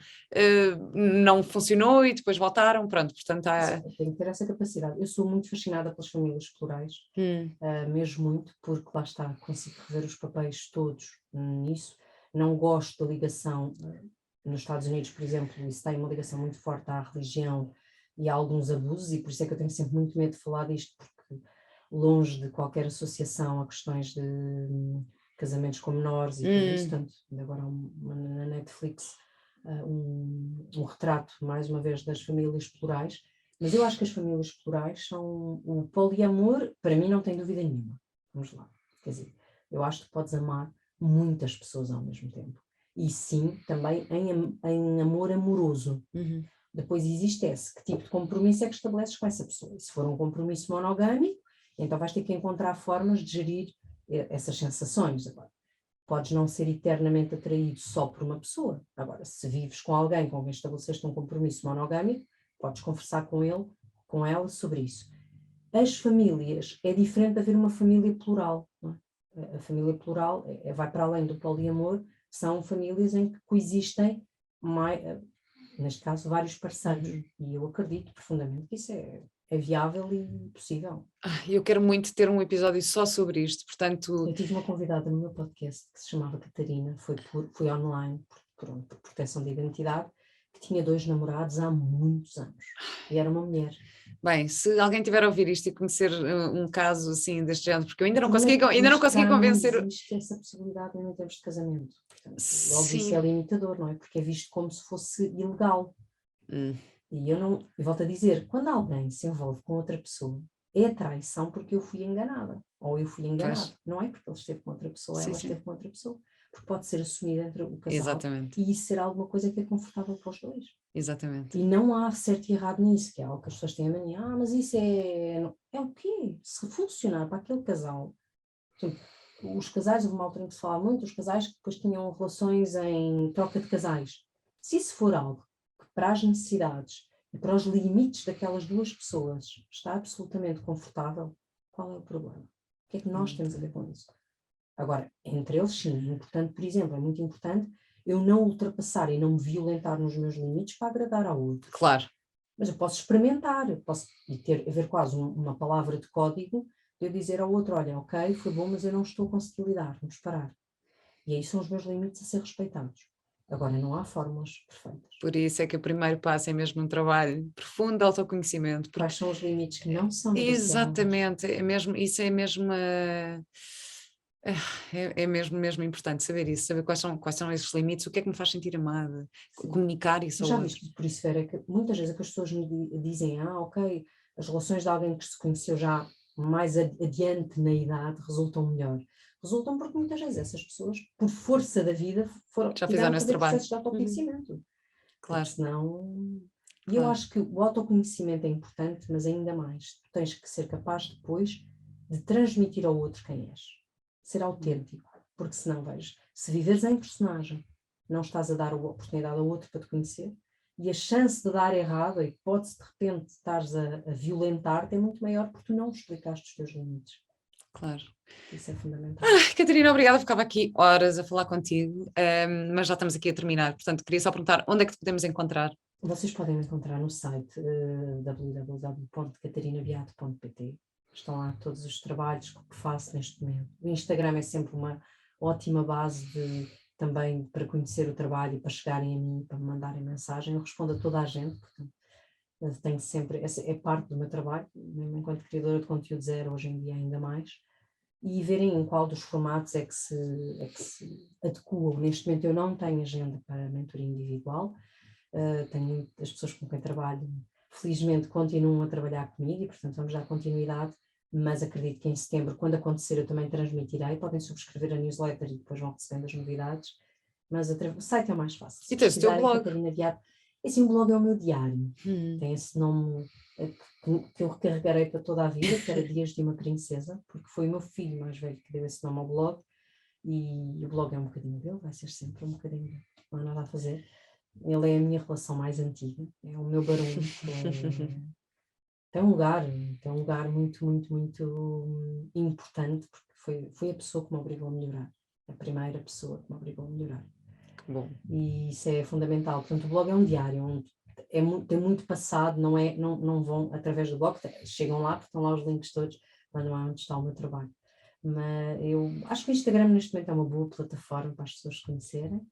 não funcionou e depois voltaram, pronto, portanto há... Tem que ter essa capacidade. Eu sou muito fascinada pelas famílias plurais, mesmo muito, porque lá está, consigo rever os papéis todos nisso. Não gosto da ligação, nos Estados Unidos, por exemplo, isso tem uma ligação muito forte à religião e a alguns abusos, e por isso é que eu tenho sempre muito medo de falar disto, porque longe de qualquer associação a questões de casamentos com menores e tudo isso, tanto agora na Netflix um retrato, mais uma vez, das famílias plurais, mas eu acho que as famílias plurais são o poliamor, para mim não tem dúvida nenhuma. Vamos lá, quer dizer, eu acho que podes amar muitas pessoas ao mesmo tempo. E sim, também em amor amoroso. Depois existe que tipo de compromisso é que estabeleces com essa pessoa. E se for um compromisso monogâmico, então vais ter que encontrar formas de gerir essas sensações. Agora, podes não ser eternamente atraído só por uma pessoa. Agora, se vives com alguém com quem estabeleceste um compromisso monogâmico, podes conversar com ele, com ela sobre isso. As famílias, é diferente de haver uma família plural. Não é? A família plural vai para além do poliamor, são famílias em que coexistem, neste caso, vários parceiros. E eu acredito profundamente que isso é viável e possível. Eu quero muito ter um episódio só sobre isto, portanto... Eu tive uma convidada no meu podcast que se chamava Catarina, foi online, por proteção de identidade, que tinha 2 namorados há muitos anos, e era uma mulher. Bem, se alguém tiver a ouvir isto e conhecer um caso assim deste género, porque eu ainda não consegui convencer... Não existe essa possibilidade em termos de casamento. Portanto, logo Sim. isso é limitador, não é? Porque é visto como se fosse ilegal. E eu volto a dizer, quando alguém se envolve com outra pessoa, é traição porque eu fui enganada, ou eu fui enganado. Não é porque ele esteve com outra pessoa, ela esteve com outra pessoa. Porque pode ser assumido entre o casal. Exatamente. E isso ser alguma coisa que é confortável para os dois. Exatamente. E não há certo e errado nisso, que é algo que as pessoas têm a mania. Mas isso é o quê? Se funcionar para aquele casal... Os casais, houve uma altura em que se falava muito, os casais que depois tinham relações em troca de casais. Se isso for algo que para as necessidades e para os limites daquelas duas pessoas está absolutamente confortável, qual é o problema? O que é que nós temos a ver com isso? Agora, entre eles sim, é importante, por exemplo, é muito importante eu não ultrapassar e não me violentar nos meus limites para agradar ao outro. Claro. Mas eu posso experimentar, posso haver quase uma palavra de código de eu dizer ao outro, olha, ok, foi bom, mas eu não estou a conseguir lidar, vamos parar. E aí são os meus limites a ser respeitados. Agora, não há fórmulas perfeitas. Por isso é que o primeiro passo é mesmo um trabalho profundo de autoconhecimento. Quais são os limites que não são negociáveis? Exatamente, isso é mesmo é mesmo importante saber isso, saber quais são esses limites, o que é que me faz sentir amada, comunicar isso ao Já outro. viste, por isso, Vera, que muitas vezes as pessoas me dizem, ok, as relações de alguém que se conheceu já mais adiante na idade resultam melhor. Resultam porque muitas vezes essas pessoas, por força da vida, Já tiveram fizeram a esse fazer trabalho. processos de autoconhecimento. Claro. Senão... E Claro. eu acho que o autoconhecimento é importante, mas ainda mais, tu tens que ser capaz depois de transmitir ao outro quem és. Ser autêntico, porque senão, vejo, se viveres em personagem, não estás a dar a oportunidade ao outro para te conhecer, e a chance de dar errado, a hipótese de repente estares a violentar-te é muito maior porque tu não explicaste os teus limites. Claro. Isso é fundamental. Catarina, obrigada, ficava aqui horas a falar contigo, mas já estamos aqui a terminar, portanto queria só perguntar onde é que te podemos encontrar? Vocês podem me encontrar no site www.catarinabeato.pt. Estão lá todos os trabalhos que faço neste momento. O Instagram é sempre uma ótima base também para conhecer o trabalho e para chegarem a mim, para me mandarem mensagem. Eu respondo a toda a gente, portanto, tenho sempre, essa é parte do meu trabalho, mesmo enquanto criadora de conteúdo zero, hoje em dia ainda mais, e verem em qual dos formatos é que se adequam. Neste momento eu não tenho agenda para mentoria individual, tenho as pessoas com quem trabalho, felizmente continuam a trabalhar comigo e portanto vamos dar continuidade, mas acredito que em setembro, quando acontecer, eu também transmitirei, podem subscrever a newsletter e depois vão recebendo as novidades, mas o site é o mais fácil. E tens o teu blog? Catarina Beato, esse blog é o meu diário, tem esse nome que eu recarregarei para toda a vida, que era Dias de uma Princesa, porque foi o meu filho mais velho que deu esse nome ao blog, e o blog é um bocadinho dele, vai ser sempre um bocadinho dele, não há nada a fazer. Ele é a minha relação mais antiga, é o meu barulho. Tem um lugar muito, muito, muito importante, porque foi a pessoa que me obrigou a melhorar, a primeira pessoa que me obrigou a melhorar. Que bom. E isso é fundamental. Portanto, o blog é um diário, onde tem muito passado, não vão através do blog, chegam lá, porque estão lá os links todos, mas não é onde está o meu trabalho. Mas eu acho que o Instagram neste momento é uma boa plataforma para as pessoas conhecerem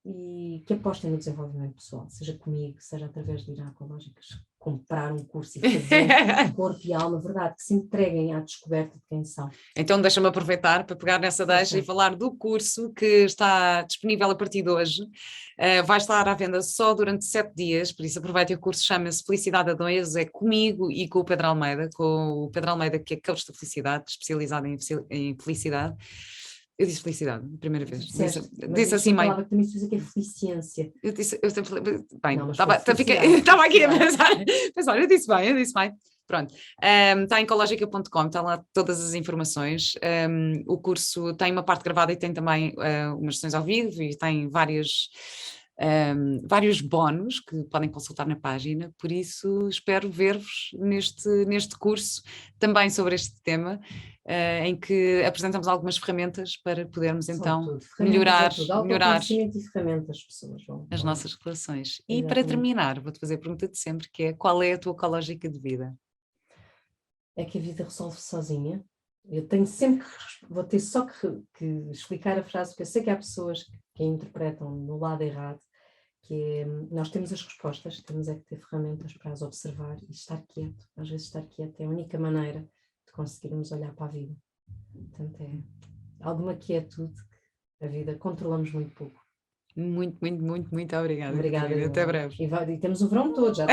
e que apostem no desenvolvimento pessoal, seja comigo, seja através de ir à Ecológicas, comprar um curso e fazer corpo e alma, verdade, que se entreguem à descoberta de quem são. Então deixa-me aproveitar para pegar nessa deixa e falar do curso que está disponível a partir de hoje. Vai estar à venda só durante 7 dias, por isso aproveitem. O curso chama-se Felicidade a Dois, é comigo e com o Pedro Almeida, que é coach de felicidade, especializado em felicidade. Eu disse felicidade, a primeira vez. Disse assim, mãe. Que também se diz que é felicência. Eu sempre falei, bem, estava aqui a pensar, eu disse bem. Pronto, está em ecológica.com, está lá todas as informações. O curso tem uma parte gravada e tem também umas sessões ao vivo e tem vários bónus que podem consultar na página, por isso espero ver-vos neste curso também sobre este tema, em que apresentamos algumas ferramentas para podermos então melhorar autoconhecimento e ferramentas, pessoas as nossas relações. E para terminar, vou-te fazer a pergunta de sempre, que é: qual é a tua ecológica de vida? É que a vida resolve sozinha. Eu tenho sempre vou ter só que explicar a frase, porque eu sei que há pessoas que a interpretam no lado errado, que é, nós temos as respostas, temos é que ter ferramentas para as observar e estar quieto. Às vezes estar quieto é a única maneira de conseguirmos olhar para a vida. Portanto, é alguma quietude que a vida controlamos muito pouco. Muito obrigada. Obrigada. Até breve. E temos o verão todo, já.